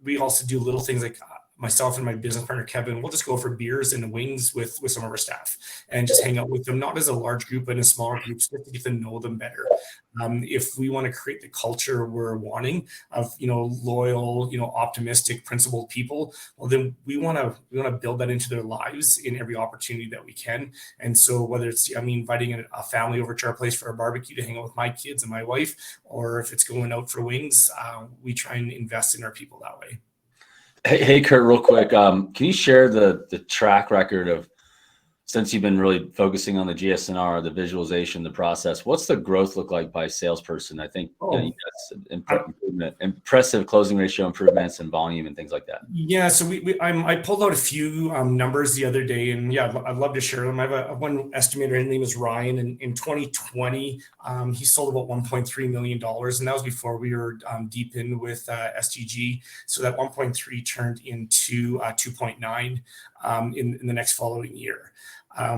We also do little things like myself and my business partner, Kevin, we'll just go for beers and wings with some of our staff and just hang out with them, not as a large group, but in smaller groups, just to get to know them better. If we want to create the culture we're wanting of, loyal, optimistic, principled people, well, then we want to build that into their lives in every opportunity that we can. And so whether it's, inviting a family over to our place for a barbecue to hang out with my kids and my wife, or if it's going out for wings, we try and invest in our people that way. Hey, Kurt, real quick. Can you share the track record of, since you've been really focusing on the GSNR, the visualization, the process, what's the growth look like by salesperson? I think you guys impressive closing ratio improvements and volume and things like that. Yeah, so I pulled out a few numbers the other day, and I'd love to share them. I have one estimator. His name is Ryan, and in 2020, he sold about $1.3 million, and that was before we were deep in with STG. So that 1.3 turned into 2.9 in the next following year.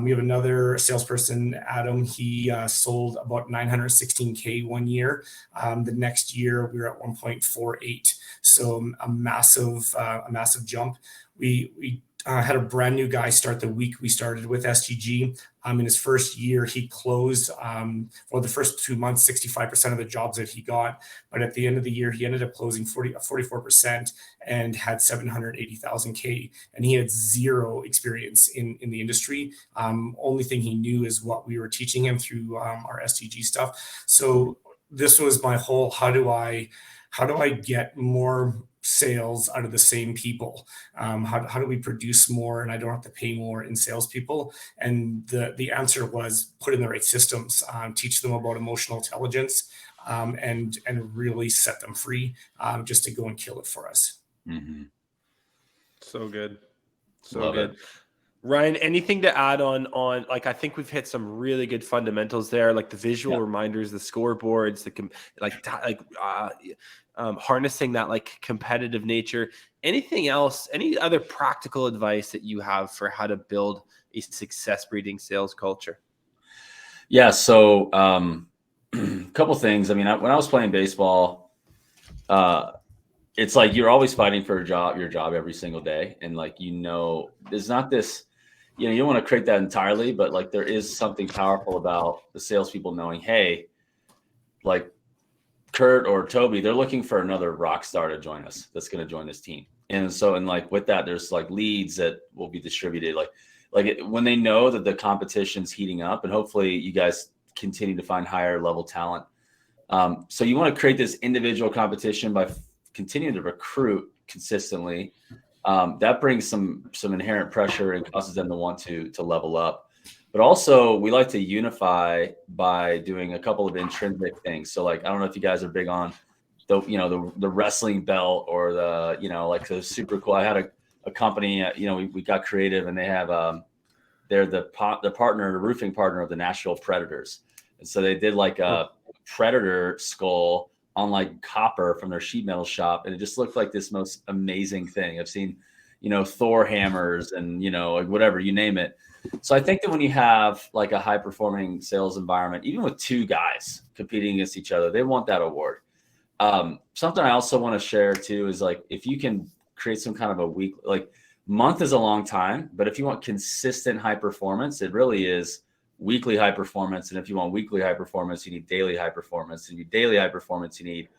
We have another salesperson, Adam. He sold about 916K one year. The next year we were at 1.48. So a massive jump. We had a brand new guy start the week we started with SGG. In his first year, he closed, the first 2 months, 65% of the jobs that he got. But at the end of the year, he ended up closing 44% and had 780,000K. And he had zero experience in the industry. Only thing he knew is what we were teaching him through our SGG stuff. So this was my whole, how do I get more sales out of the same people? How do we produce more and I don't have to pay more in salespeople? And the answer was put in the right systems, teach them about emotional intelligence, and really set them free, just to go and kill it for us. Mm-hmm. So good. So Love good. it. Ryan, anything to add on like, I think we've hit some really good fundamentals there, like the visual reminders, the scoreboards, harnessing that like competitive nature. Anything else, any other practical advice that you have for how to build a success breeding sales culture? Yeah. So, couple things. I mean, when I was playing baseball, it's like, you're always fighting for your job every single day. And like, there's not this, you don't want to create that entirely, but like, there is something powerful about the salespeople knowing, hey, like Kurt or Toby, they're looking for another rock star to join us. That's going to join this team. And so, and like with that, there's like leads that will be distributed. When they know that the competition's heating up, and hopefully you guys continue to find higher level talent. So you want to create this individual competition by continuing to recruit consistently. That brings some inherent pressure and causes them to want to level up. But also, we like to unify by doing a couple of intrinsic things. So, like, I don't know if you guys are big on the wrestling belt or like the super cool. I had a company, we got creative, and they have they're the roofing partner of the Nashville Predators, and so they did like a predator skull on like copper from their sheet metal shop, and it just looked like this most amazing thing. I've seen, Thor hammers and like whatever, you name it. So I think that when you have like a high performing sales environment, even with two guys competing against each other, they want that award. Something I also want to share too is like, if you can create some kind of a week, like month is a long time, but if you want consistent high performance, it really is weekly high performance. And if you want weekly high performance, you need daily high performance. And you need daily high performance, you need,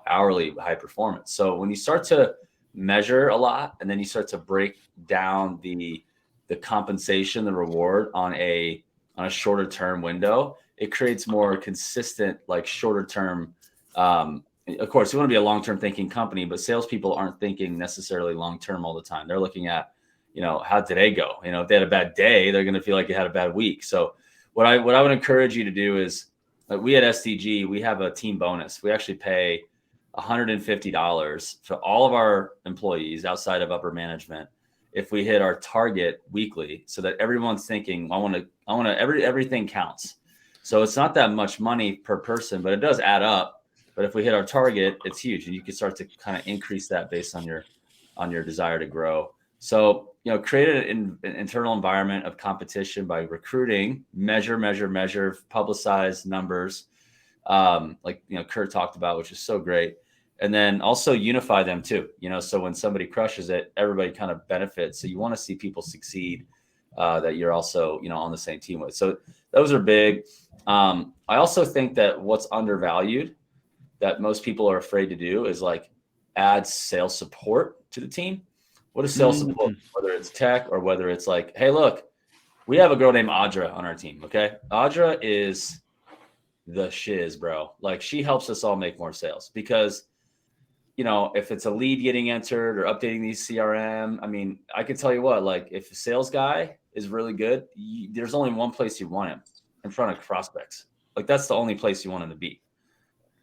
hourly high performance. So when you start to measure a lot, and then you start to break down the compensation, the reward on a shorter term window, it creates more consistent, like shorter term. Of course, you want to be a long-term thinking company, but salespeople aren't thinking necessarily long-term all the time. They're looking at, how did they go? If they had a bad day, they're going to feel like they had a bad week. So what I would encourage you to do is, like, we at SDG, we have a team bonus. We actually pay $150 to all of our employees outside of upper management if we hit our target weekly, so that everyone's thinking, everything counts. So it's not that much money per person, but it does add up. But if we hit our target, it's huge, and you can start to kind of increase that based on your desire to grow. So, create an internal environment of competition by recruiting, measure, publicize numbers, like, Kurt talked about, which is so great. And then also unify them too, so when somebody crushes it, everybody kind of benefits. So you want to see people succeed, that you're also, on the same team with. So those are big. I also think that what's undervalued that most people are afraid to do is like add sales support to the team. What is sales support? Whether it's tech or whether it's like, hey, look, we have a girl named Audra on our team. Okay. Audra is the shiz, bro. Like, she helps us all make more sales because, if it's a lead getting entered or updating these CRM, I mean, I can tell you what, like, if a sales guy is really good, there's only one place you want him: in front of prospects. Like, that's the only place you want him to be.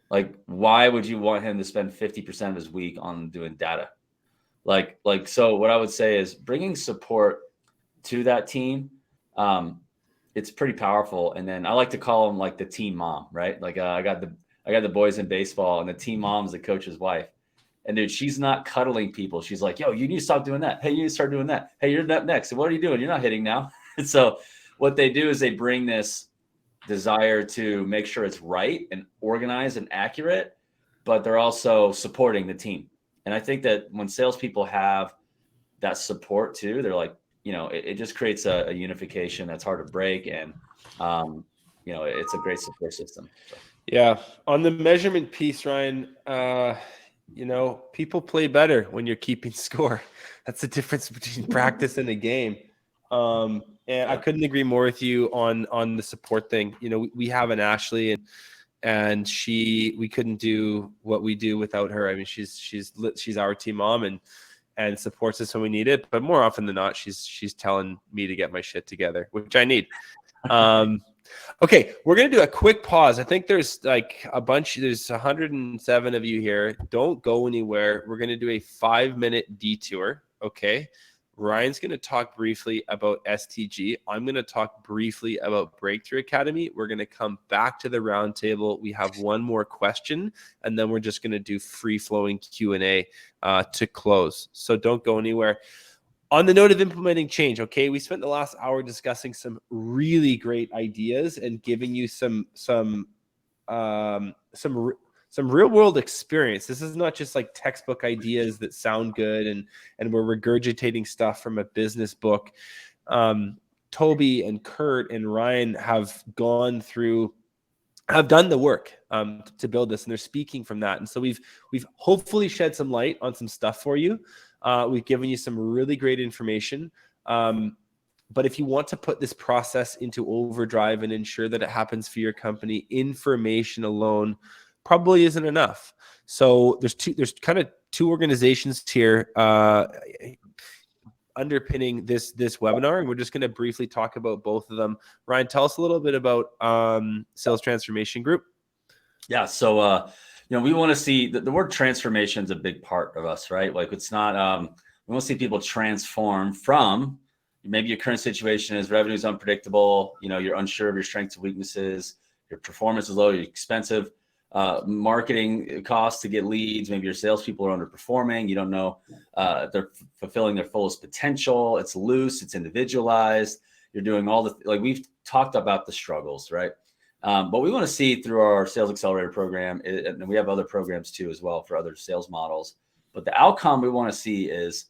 Like, why would you want him to spend 50% of his week on doing data? So what I would say is bringing support to that team. It's pretty powerful. And then I like to call them like the team mom, right? Like, I got the boys in baseball, and the team mom is the coach's wife. And dude, she's not cuddling people. She's like, yo, you need to stop doing that. Hey, you need to start doing that. Hey, you're up next. So what are you doing? You're not hitting now. And so what they do is they bring this desire to make sure it's right and organized and accurate, but they're also supporting the team. And I think that when salespeople have that support too, they're like, it just creates a unification that's hard to break. And, it's a great support system. So. Yeah. On the measurement piece, Ryan, people play better when you're keeping score. That's the difference between practice and a game. And I couldn't agree more with you on the support thing. We have an Ashley, and we couldn't do what we do without her. I mean, she's our team mom and supports us when we need it. But more often than not, she's telling me to get my shit together, which I need. Okay, we're going to do a quick pause. I think there's there's 107 of you here. Don't go anywhere. We're going to do a 5-minute detour. Okay. Ryan's going to talk briefly about STG. I'm going to talk briefly about Breakthrough Academy. We're going to come back to the roundtable. We have one more question, and then we're just going to do free-flowing Q&A to close. So don't go anywhere. On the note of implementing change, okay, we spent the last hour discussing some really great ideas and giving you some real world experience. This is not just like textbook ideas that sound good and we're regurgitating stuff from a business book. Toby and Kurt and Ryan have done the work to build this, and they're speaking from that. And so we've hopefully shed some light on some stuff for you. We've given you some really great information. But if you want to put this process into overdrive and ensure that it happens for your company, information alone probably isn't enough. So there's kind of two organizations here underpinning this webinar, and we're just going to briefly talk about both of them. Ryan, tell us a little bit about Sales Transformation Group. Yeah. So, we want to see the word transformation is a big part of us, right? Like it's not, we want to see people transform from maybe your current situation is revenue is unpredictable. You're unsure of your strengths and weaknesses. Your performance is low. You're expensive. Marketing costs to get leads. Maybe your salespeople are underperforming. You don't know if they're fulfilling their fullest potential. It's loose. It's individualized. You're doing all we've talked about the struggles, right? But we want to see through our Sales Accelerator program, and we have other programs too as well for other sales models. But the outcome we want to see is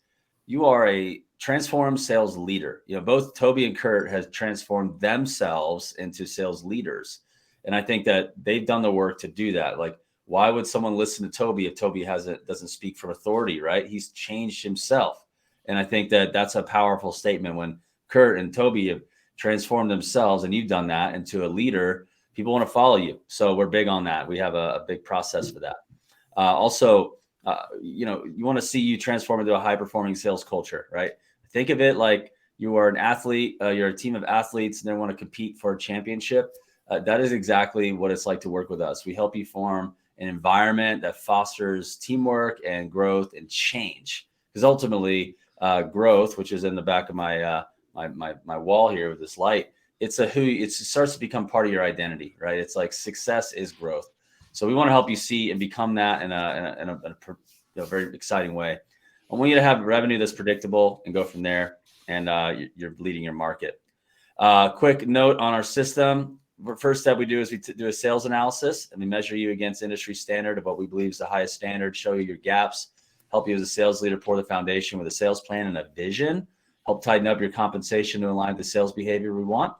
you are a transformed sales leader. Both Toby and Kurt have transformed themselves into sales leaders. And I think that they've done the work to do that. Like, why would someone listen to Toby if Toby doesn't speak from authority, right? He's changed himself. And I think that that's a powerful statement when Kurt and Toby have transformed themselves and you've done that into a leader. People want to follow you. So we're big on that. We have a big process for that. You want to see you transform into a high-performing sales culture, right? Think of it like you are an athlete, you're a team of athletes, and they want to compete for a championship. That is exactly what it's like to work with us. We help you form an environment that fosters teamwork and growth and change. Because ultimately, growth, which is in the back of my wall here with this light, it starts to become part of your identity, right? It's like success is growth. So we want to help you see and become that in a very exciting way. I want you to have revenue that's predictable and go from there, and you're leading your market. Quick note on our system. The first step we do is we do a sales analysis, and we measure you against industry standard of what we believe is the highest standard, show you your gaps, help you as a sales leader pour the foundation with a sales plan and a vision, help tighten up your compensation to align with the sales behavior we want.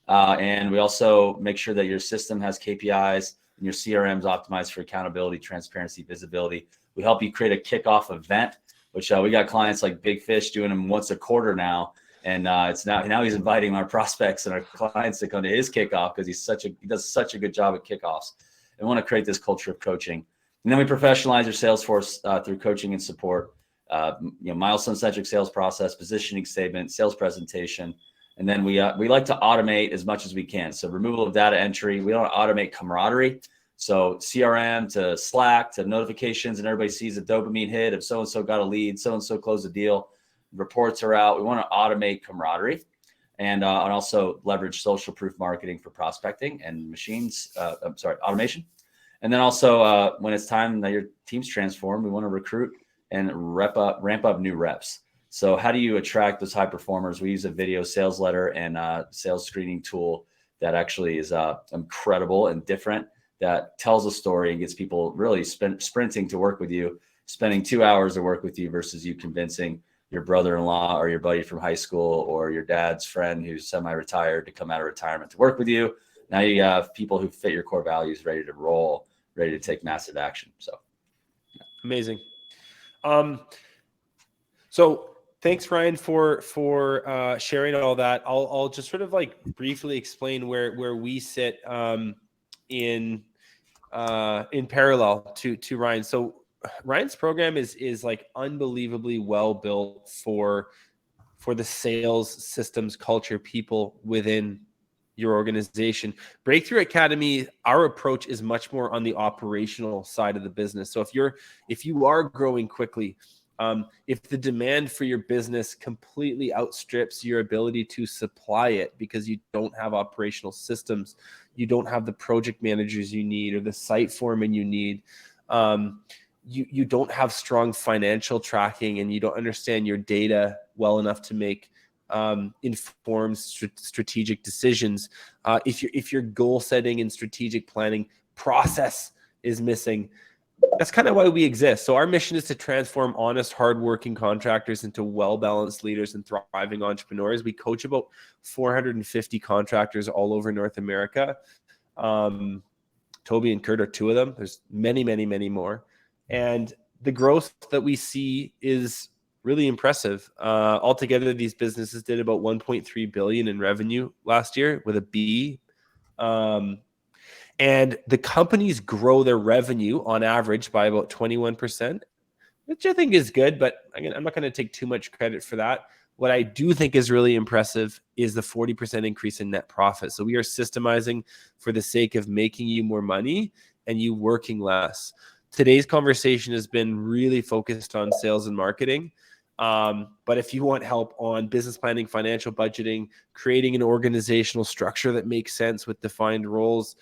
And we also make sure that your system has KPIs and your CRM is optimized for accountability, transparency, visibility. We help you create a kickoff event, which we got clients like Big Fish doing them once a quarter now. And it's now he's inviting our prospects and our clients to come to his kickoff because he does such a good job at kickoffs. And we want to create this culture of coaching. And then we professionalize your sales force through coaching and support, milestone-centric sales process, positioning statement, sales presentation. And then we like to automate as much as we can. So removal of data entry. We don't automate camaraderie. So CRM to Slack to notifications, and everybody sees a dopamine hit if so-and-so got a lead, so-and-so closed a deal, reports are out. We want to automate camaraderie and also leverage social proof marketing for prospecting and automation. And then also when it's time that your team's transformed, we want to recruit and ramp up new reps. So how do you attract those high performers? We use a video sales letter and a sales screening tool that actually is incredible and different, that tells a story and gets people really sprinting to work with you, spending 2 hours to work with you versus you convincing your brother-in-law or your buddy from high school or your dad's friend who's semi-retired to come out of retirement to work with you. Now you have people who fit your core values, ready to roll, ready to take massive action. So amazing. So thanks, Ryan, for sharing all that. I'll just sort of like briefly explain where we sit in parallel to Ryan. So Ryan's program is like unbelievably well built for the sales systems, culture, people within your organization. Breakthrough Academy, our approach is much more on the operational side of the business. So if you are growing quickly, if the demand for your business completely outstrips your ability to supply it because you don't have operational systems, you don't have the project managers you need or the site foreman you need, you don't have strong financial tracking, and you don't understand your data well enough to make informed strategic decisions. If your goal setting and strategic planning process is missing, that's kind of why we exist. So our mission is to transform honest, hardworking contractors into well-balanced leaders and thriving entrepreneurs. We coach about 450 contractors all over North America. Toby and Kurt are two of them. There's many, many, many more. And the growth that we see is really impressive. Altogether, these businesses did about 1.3 billion in revenue last year with a B. And the companies grow their revenue on average by about 21%, which I think is good, but again, I'm not going to take too much credit for that. What I do think is really impressive is the 40% increase in net profit. So we are systemizing for the sake of making you more money and you working less. Today's conversation has been really focused on sales and marketing. But if you want help on business planning, financial budgeting, creating an organizational structure that makes sense with defined roles,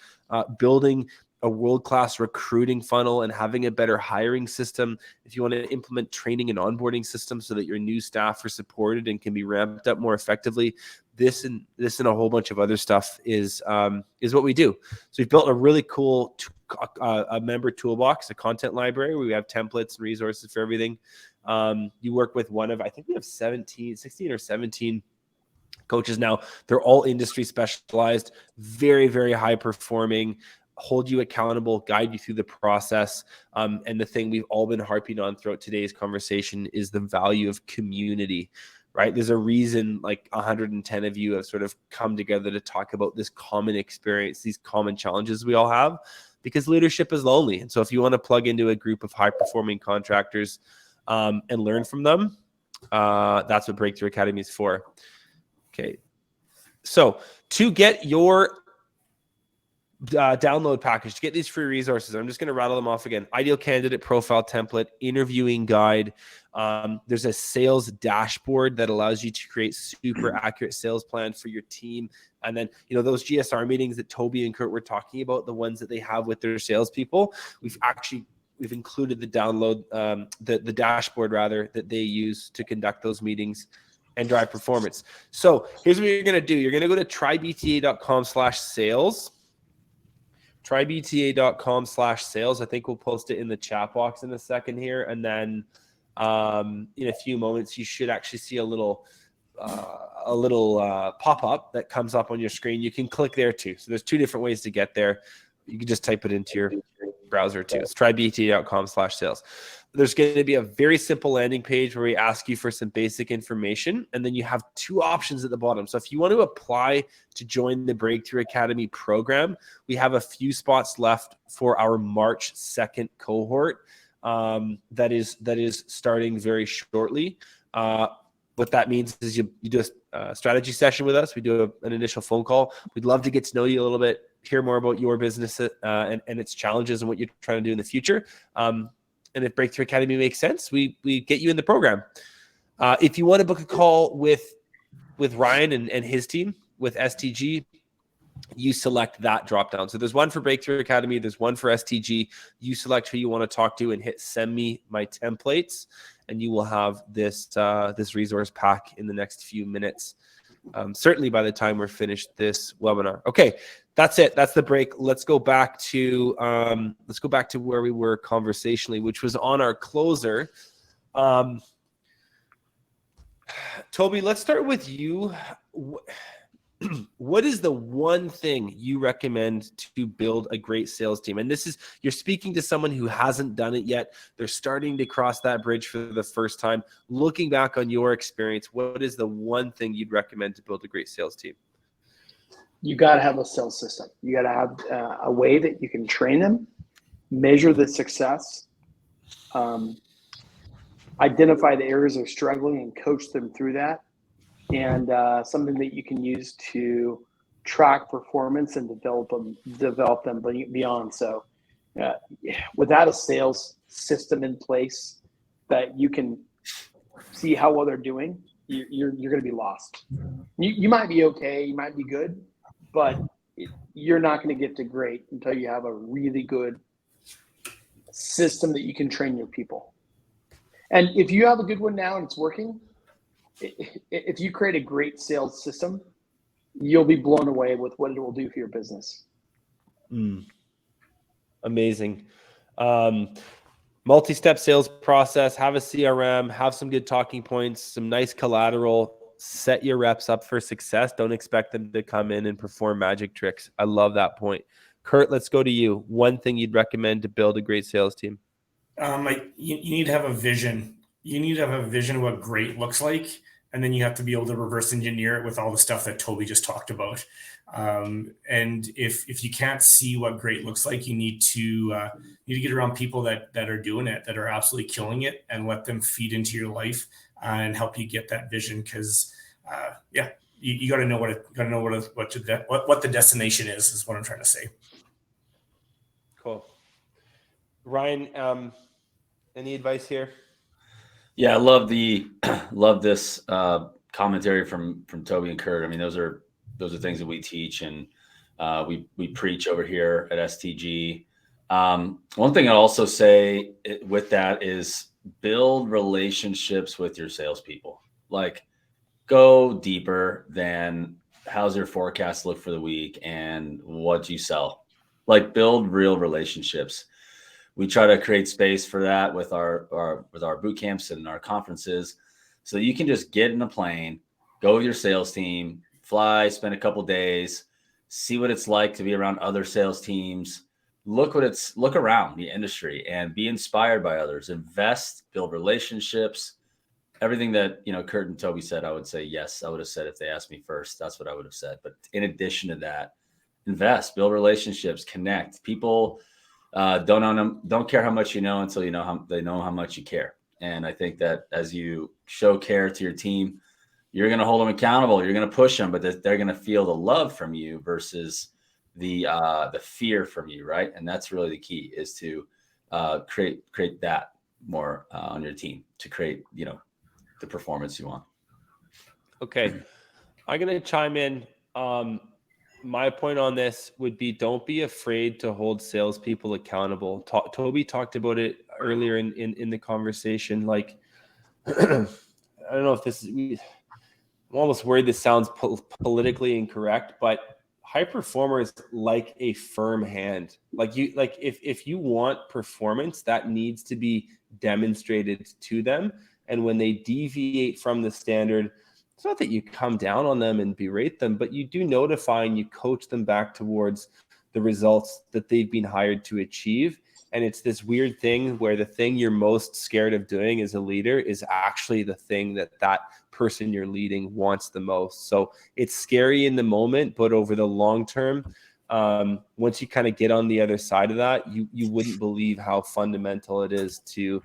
building a world-class recruiting funnel and having a better hiring system, if you want to implement training and onboarding systems so that your new staff are supported and can be ramped up more effectively, this and a whole bunch of other stuff is what we do. So we've built a really cool a member toolbox, a content library where we have templates and resources for everything. You work with one of, I think we have 16 or 17 coaches now. They're all industry specialized, very, very high performing, hold you accountable, guide you through the process. And the thing we've all been harping on throughout today's conversation is the value of community, right? There's a reason like 110 of you have sort of come together to talk about this common experience, these common challenges we all have, because leadership is lonely. And so if you want to plug into a group of high performing contractors and learn from them, that's what Breakthrough Academy is for. Okay. So to get your download package, to get these free resources, I'm just going to rattle them off again. Ideal candidate profile template, interviewing guide. There's a sales dashboard that allows you to create super accurate sales plans for your team. And then, you know, those GSR meetings that Toby and Kurt were talking about, the ones that they have with their salespeople, we've included the download, the dashboard rather, that they use to conduct those meetings and drive performance. So here's what you're going to do. You're going to go to trybta.com/sales. trybta.com/sales. I think we'll post it in the chat box in a second here. And then in a few moments, you should actually see a little pop-up that comes up on your screen. You can click there too. So there's two different ways to get there. You can just type it into your browser too. It's trybta.com/sales. There's going to be a very simple landing page where we ask you for some basic information, and then you have two options at the bottom. So if you want to apply to join the Breakthrough Academy program, we have a few spots left for our March 2nd cohort that is starting very shortly. What that means is you do a strategy session with us. We do an initial phone call. We'd love to get to know you a little bit, hear more about your business and its challenges and what you're trying to do in the future. And if Breakthrough Academy makes sense, we get you in the program. If you want to book a call with Ryan and his team with STG, you select that drop down. So there's one for Breakthrough Academy. There's one for STG. You select who you want to talk to and hit send me my templates. and you will have this this resource pack in the next few minutes. Certainly by the time we're finished this webinar. Okay, that's it. That's the break. Let's go back to where we were conversationally, which was on our closer. Toby, let's start with you. What is the one thing you recommend to build a great sales team? And this is, you're speaking to someone who hasn't done it yet. They're starting to cross that bridge for the first time. Looking back on your experience, what is the one thing you'd recommend to build a great sales team? You got to have a sales system. You got to have a way that you can train them, measure the success, identify the areas they're struggling and coach them through that. And something that you can use to track performance and develop them beyond. So without a sales system in place that you can see how well they're doing, you're going to be lost. You might be okay, you might be good, but you're not going to get to great until you have a really good system that you can train your people. And if you have a good one now and it's working, if you create a great sales system, you'll be blown away with what it will do for your business. Amazing. Multi-step sales process, have a CRM, have some good talking points, some nice collateral, set your reps up for success. Don't expect them to come in and perform magic tricks. I love that point. Kurt, let's go to you. One thing you'd recommend to build a great sales team? You need to have a vision. You need to have a vision of what great looks like. And then you have to be able to reverse engineer it with all the stuff that Toby just talked about. And if you can't see what great looks like, you need to get around people that are doing it, that are absolutely killing it, and let them feed into your life and help you get that vision. Because you got to know what the destination is what I'm trying to say. Cool. Ryan, any advice here? Yeah, I love this commentary from Toby and Kurt. I mean, those are things that we teach and we preach over here at STG. One thing I'll also say with that is build relationships with your salespeople. Like, go deeper than how's your forecast look for the week and what you sell. Like, build real relationships. We try to create space for that with our boot camps and our conferences, so you can just get in a plane, go with your sales team, fly, spend a couple days, see what it's like to be around other sales teams, look around the industry and be inspired by others, invest, build relationships. Everything that, Kurt and Toby said, I would say yes. I would have said if they asked me first, that's what I would have said. But in addition to that, invest, build relationships, connect. People don't care how much you know until they know how much you care. And I think that as you show care to your team, you're going to hold them accountable. You're going to push them, but they're going to feel the love from you versus the fear from you, right? And that's really the key, is to create that more on your team to create the performance you want. Okay, I'm going to chime in. My point on this would be, don't be afraid to hold salespeople accountable. Toby talked about it earlier in the conversation. Like, I don't know if this is, I'm almost worried this sounds politically incorrect, but high performers like a firm hand. If you want performance, that needs to be demonstrated to them. And when they deviate from the standard, it's not that you come down on them and berate them, but you do notify and you coach them back towards the results that they've been hired to achieve. And it's this weird thing where the thing you're most scared of doing as a leader is actually the thing that person you're leading wants the most. So it's scary in the moment, but over the long term, once you kind of get on the other side of that, you wouldn't believe how fundamental it is to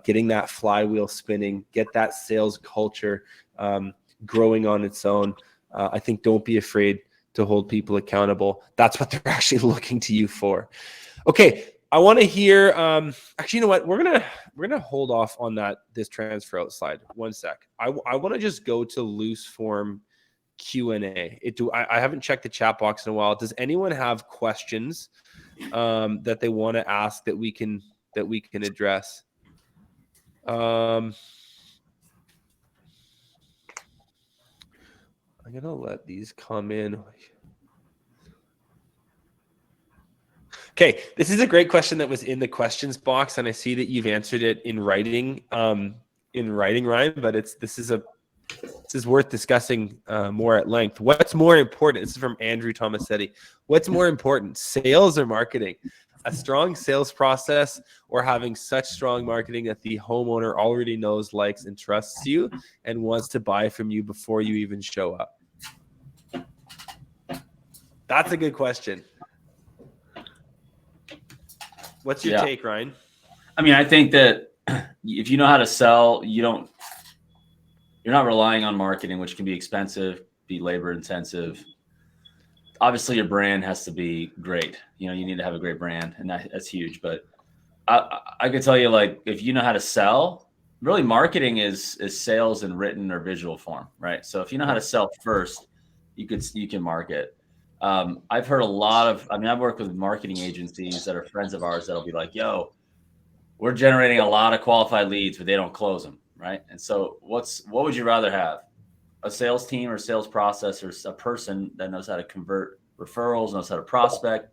getting that flywheel spinning, get that sales culture growing on its own. I think don't be afraid to hold people accountable. That's what they're actually looking to you for. Okay, I want to hear. Actually, you know what? We're gonna hold off on this transfer out slide. 1 sec. I want to just go to loose form Q&A. I haven't checked the chat box in a while. Does anyone have questions that they want to ask that we can address? I'm gonna let these come in. Okay, this is a great question that was in the questions box, and I see that you've answered it in writing, Ryan. But this is worth discussing more at length. What's more important? This is from Andrew Tomasetti. What's more important, sales or marketing? A strong sales process or having such strong marketing that the homeowner already knows, likes, and trusts you and wants to buy from you before you even show up? That's a good question. What's your take, Ryan? I mean, I think that if you know how to sell, you're not relying on marketing, which can be expensive, be labor intensive. Obviously, your brand has to be great. You need to have a great brand, and that's huge. But I can tell you, like, if you know how to sell, really marketing is sales in written or visual form, right? So if you know how to sell first, you can market. I've heard I've worked with marketing agencies that are friends of ours that'll be like, yo, we're generating a lot of qualified leads, but they don't close them, right? And so what would you rather have? A sales team or sales process, or a person that knows how to convert referrals, knows how to prospect,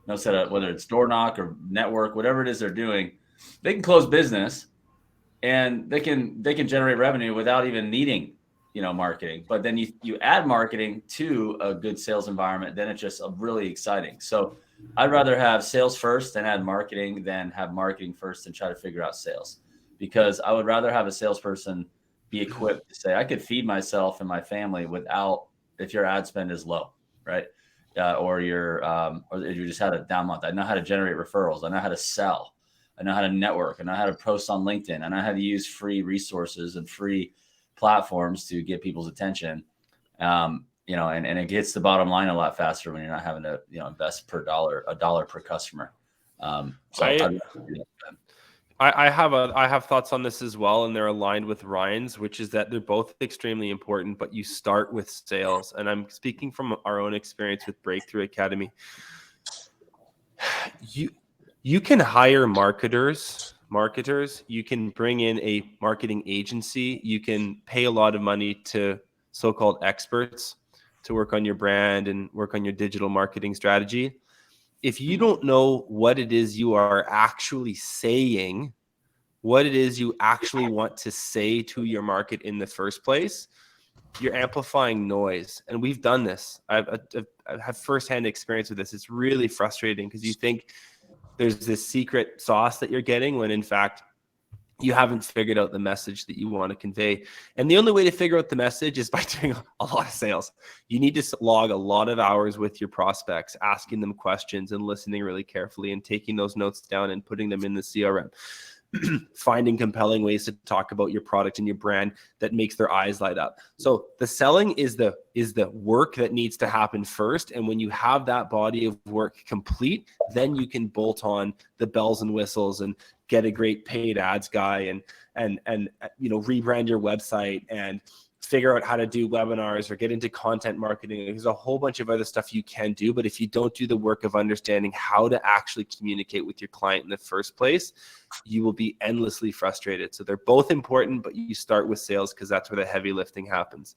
knows how to, whether it's door knock or network, whatever it is they're doing, they can close business and they can generate revenue without even needing, marketing. But then you add marketing to a good sales environment, then it's just really exciting. So I'd rather have sales first and add marketing than have marketing first and try to figure out sales, because I would rather have a salesperson be equipped to say, I could feed myself and my family if your ad spend is low, right? Or you just had a down month. I know how to generate referrals. I know how to sell. I know how to network. I know how to post on LinkedIn. I know how to use free resources and free platforms to get people's attention. And it gets the bottom line a lot faster when you're not having to, invest a dollar per customer. I have thoughts on this as well, and they're aligned with Ryan's, which is that they're both extremely important, but you start with sales. And I'm speaking from our own experience with Breakthrough Academy. You can hire marketers. You can bring in a marketing agency. You can pay a lot of money to so-called experts to work on your brand and work on your digital marketing strategy. If you don't know what it is you are actually saying, what it is you actually want to say to your market in the first place, you're amplifying noise. And we've done this. I have firsthand experience with this. It's really frustrating because you think there's this secret sauce that you're getting when in fact you haven't figured out the message that you want to convey. And the only way to figure out the message is by doing a lot of sales. You need to log a lot of hours with your prospects, asking them questions and listening really carefully and taking those notes down and putting them in the CRM. Finding compelling ways to talk about your product and your brand that makes their eyes light up. So the selling is the work that needs to happen first. And when you have that body of work complete, then you can bolt on the bells and whistles and get a great paid ads guy and rebrand your website and figure out how to do webinars or get into content marketing. There's a whole bunch of other stuff you can do, but if you don't do the work of understanding how to actually communicate with your client in the first place, you will be endlessly frustrated. So they're both important, but you start with sales because that's where the heavy lifting happens.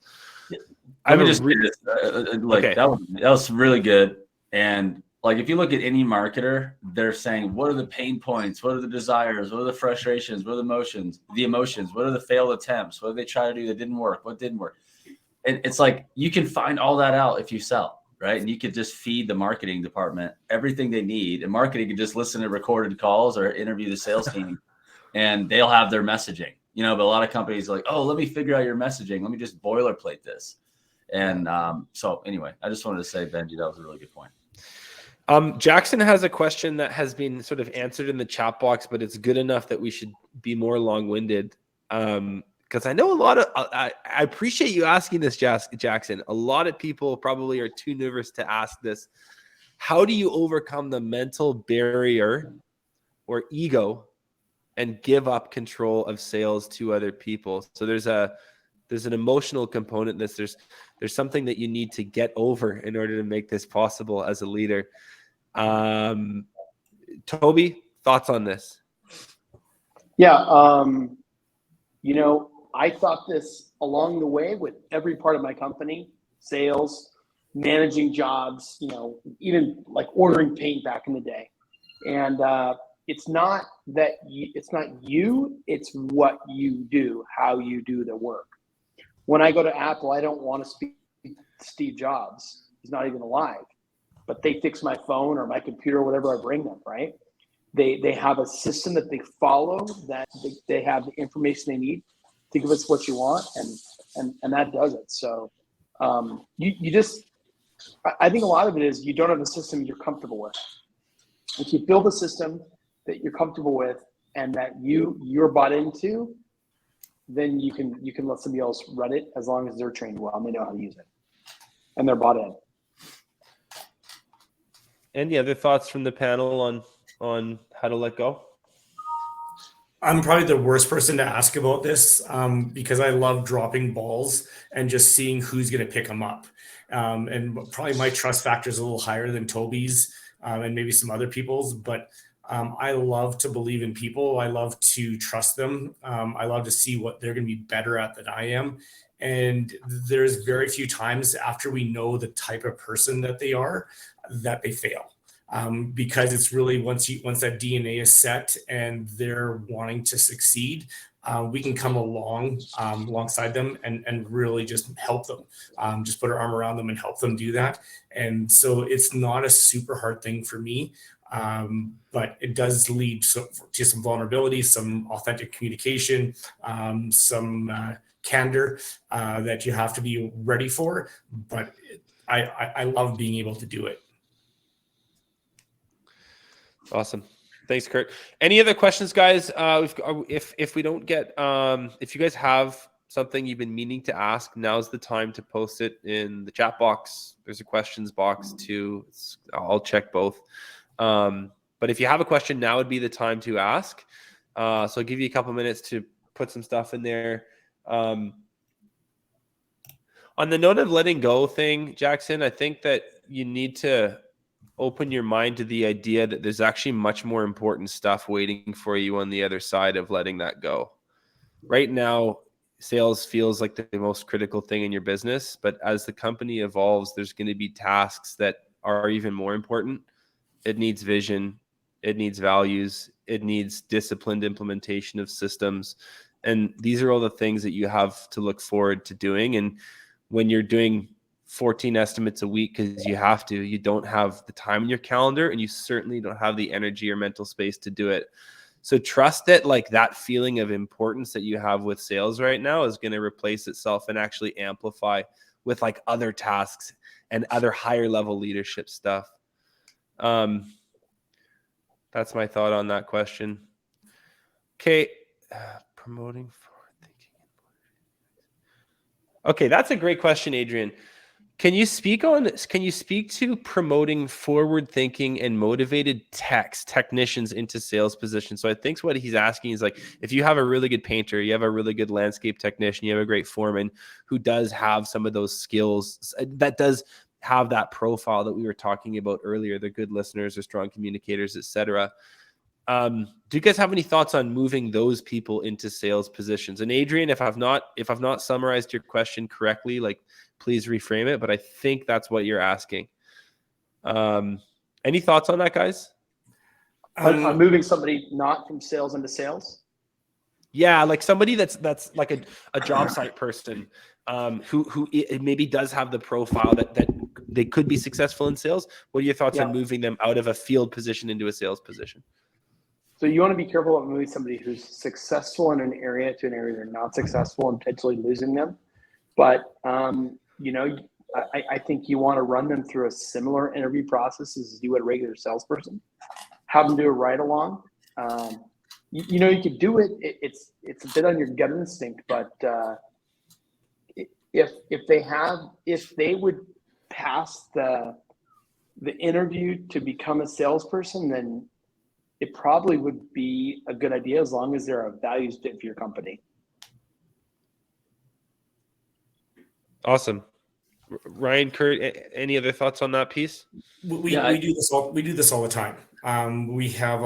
Let me just that was really good. And like, if you look at any marketer, they're saying, what are the pain points? What are the desires? What are the frustrations? What are the emotions? What are the failed attempts? What did they try to do that didn't work? What didn't work? And it's like, you can find all that out if you sell, right? And you could just feed the marketing department everything they need. And marketing can just listen to recorded calls or interview the sales team and they'll have their messaging, but a lot of companies are like, oh, let me figure out your messaging. Let me just boilerplate this. And so anyway, I just wanted to say, Benji, that was a really good point. Jackson has a question that has been sort of answered in the chat box, but it's good enough that we should be more long-winded. Because I know I appreciate you asking this, Jackson. A lot of people probably are too nervous to ask this. How do you overcome the mental barrier or ego and give up control of sales to other people? So there's an emotional component. There's something that you need to get over in order to make this possible as a leader. Toby, thoughts on this? Yeah. I thought this along the way with every part of my company, sales, managing jobs, even like ordering paint back in the day. And it's not it's what you do, how you do the work. When I go to Apple, I don't want to speak to Steve Jobs. He's not even alive, but they fix my phone or my computer or whatever I bring them, right? They have a system that they follow, that they have the information they need to give us what you want, and that does it. So you just, I think a lot of it is you don't have a system you're comfortable with. If you build a system that you're comfortable with and that you're bought into, then you can let somebody else run it as long as they're trained well and they know how to use it and they're bought in. Any other thoughts from the panel on how to let go? I'm probably the worst person to ask about this because I love dropping balls and just seeing who's going to pick them up. And probably my trust factor is a little higher than Toby's and maybe some other people's, but I love to believe in people. I love to trust them. I love to see what they're going to be better at than I am. And there's very few times after we know the type of person that they are that they fail. Because it's really once that DNA is set and they're wanting to succeed, we can come alongside them and really just help them, just put our arm around them and help them do that. And so it's not a super hard thing for me, but it does lead to some vulnerability, some authentic communication, some candor that you have to be ready for. But I love being able to do it. Awesome. Thanks, Kurt. Any other questions, guys? If we don't get, if you guys have something you've been meaning to ask, now's the time to post it in the chat box. There's a questions box too. I'll check both. But if you have a question, now would be the time to ask. So I'll give you a couple minutes to put some stuff in there. On the note of letting go thing, Jackson, I think that you need to open your mind to the idea that there's actually much more important stuff waiting for you on the other side of letting that go. Right now, sales feels like the most critical thing in your business, but as the company evolves, there's going to be tasks that are even more important. It needs vision. It needs values. It needs disciplined implementation of systems. And these are all the things that you have to look forward to doing. And when you're doing 14 estimates a week because you don't have the time in your calendar, and you certainly don't have the energy or mental space to do it. So trust that like that feeling of importance that you have with sales right now is going to replace itself and actually amplify with like other tasks and other higher level leadership stuff. That's my thought on that question. Okay. Promoting forward thinking. Okay. That's a great question, Adrian. Can you speak to promoting forward thinking and motivated technicians into sales positions? So I think what he's asking is like, if you have a really good painter, you have a really good landscape technician, you have a great foreman who does have some of those skills, that does have that profile that we were talking about earlier, they're good listeners, they're strong communicators, etc. Do you guys have any thoughts on moving those people into sales positions? And Adrian, if I've not summarized your question correctly, like please reframe it, but I think that's what you're asking. Any thoughts on that, guys? On moving somebody not from sales into sales? Yeah, like somebody that's like a job site person who maybe does have the profile that they could be successful in sales. What are your thoughts on moving them out of a field position into a sales position? So you want to be careful about moving somebody who's successful in an area to an area they're not successful and potentially losing them. But, I think you want to run them through a similar interview process as you would a regular salesperson. Have them do a ride along. You could do it. It's a bit on your gut instinct, but if they would pass the interview to become a salesperson, then it probably would be a good idea as long as they're a values fit for your company. Awesome. Ryan, Kurt, any other thoughts on that piece? We do this all the time. We have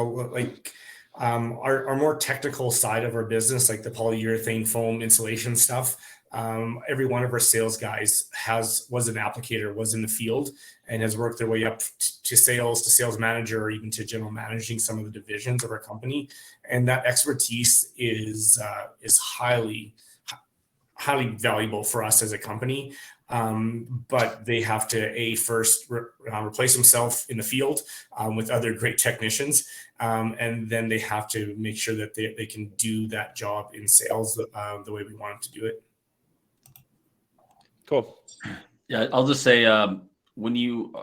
Our more technical side of our business, like the polyurethane foam insulation stuff, every one of our sales guys was an applicator, was in the field, and has worked their way up to sales manager, or even to general managing some of the divisions of our company. And that expertise is highly valuable for us as a company. But they have to first replace themselves in the field with other great technicians, and then they have to make sure that they can do that job in sales the way we want them to do it. Cool. Yeah, I'll just say when you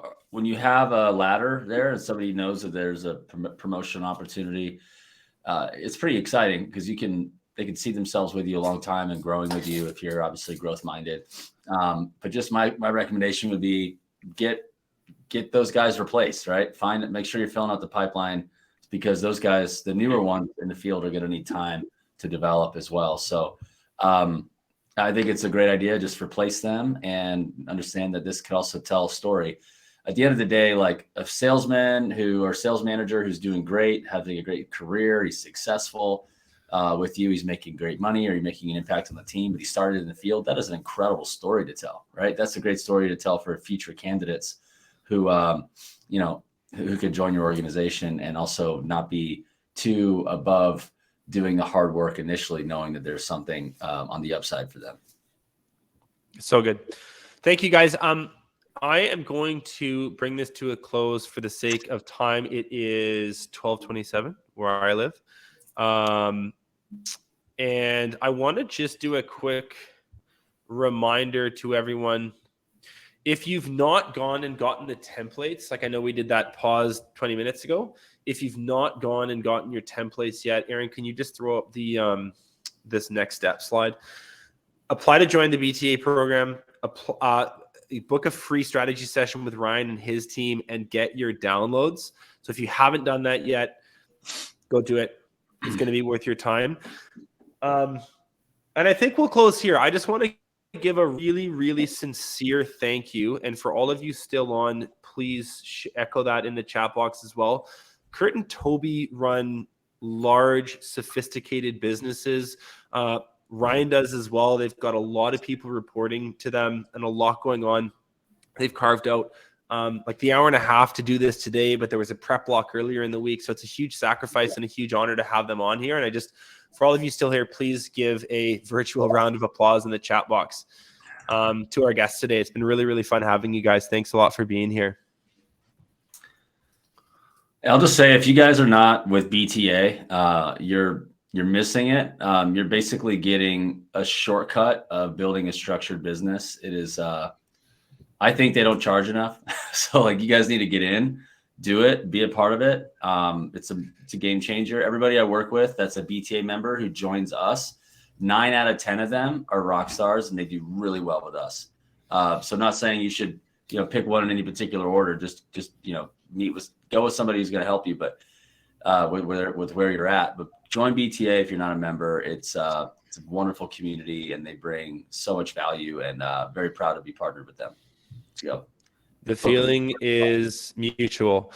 have a ladder there and somebody knows that there's a promotion opportunity, it's pretty exciting because they can see themselves with you a long time and growing with you if you're obviously growth minded. But just my recommendation would be get those guys replaced, right? Make sure you're filling out the pipeline, because those guys, the newer ones in the field, are going to need time to develop as well. So I think it's a great idea. Just replace them and understand that this could also tell a story. At the end of the day, like a salesman or sales manager who's doing great, having a great career, he's successful with you, he's making great money, or you're making an impact on the team, but he started in the field. That is an incredible story to tell, right? That's a great story to tell for future candidates who could join your organization and also not be too above doing the hard work initially, knowing that there's something on the upside for them. So good. Thank you, guys. I am going to bring this to a close for the sake of time. It is 12:27 where I live. And I want to just do a quick reminder to everyone. If you've not gone and gotten the templates, like I know we did that pause 20 minutes ago. If you've not gone and gotten your templates yet, Aaron, can you just throw up the this next step slide? Apply to join the BTA program. Book a free strategy session with Ryan and his team and get your downloads. So if you haven't done that yet, go do it. It's going to be worth your time. And I think we'll close here. I just want to give a really, really sincere thank you. And for all of you still on, please echo that in the chat box as well. Kurt and Toby run large, sophisticated businesses. Ryan does as well. They've got a lot of people reporting to them and a lot going on. They've carved out like the hour and a half to do this today, but there was a prep block earlier in the week. So it's a huge sacrifice and a huge honor to have them on here. And for all of you still here, please give a virtual round of applause in the chat box to our guests today. It's been really, really fun having you guys. Thanks a lot for being here. I'll just say, if you guys are not with BTA, you're missing it. You're basically getting a shortcut of building a structured business. It is, I think they don't charge enough. So like, you guys need to get in, do it, be a part of it. It's a game changer. Everybody I work with that's a BTA member who joins us, 9 out of 10 of them are rock stars and they do really well with us. So I'm not saying you should, pick one in any particular order. Just go with somebody who's going to help you, but with where you're at. But join BTA if you're not a member. It's a wonderful community and they bring so much value, and very proud to be partnered with them. Let's go. The feeling is mutual.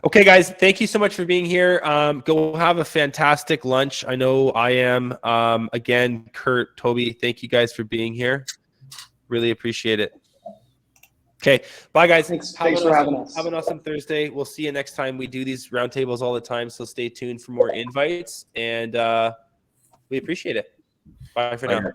Okay, guys, thank you so much for being here. Go have a fantastic lunch. I know I am. Again, Kurt, Toby, thank you guys for being here. Really appreciate it. Okay, bye, guys. Thanks for having us. Have an awesome Thursday. We'll see you next time. We do these roundtables all the time, so stay tuned for more invites, and we appreciate it. Bye for now.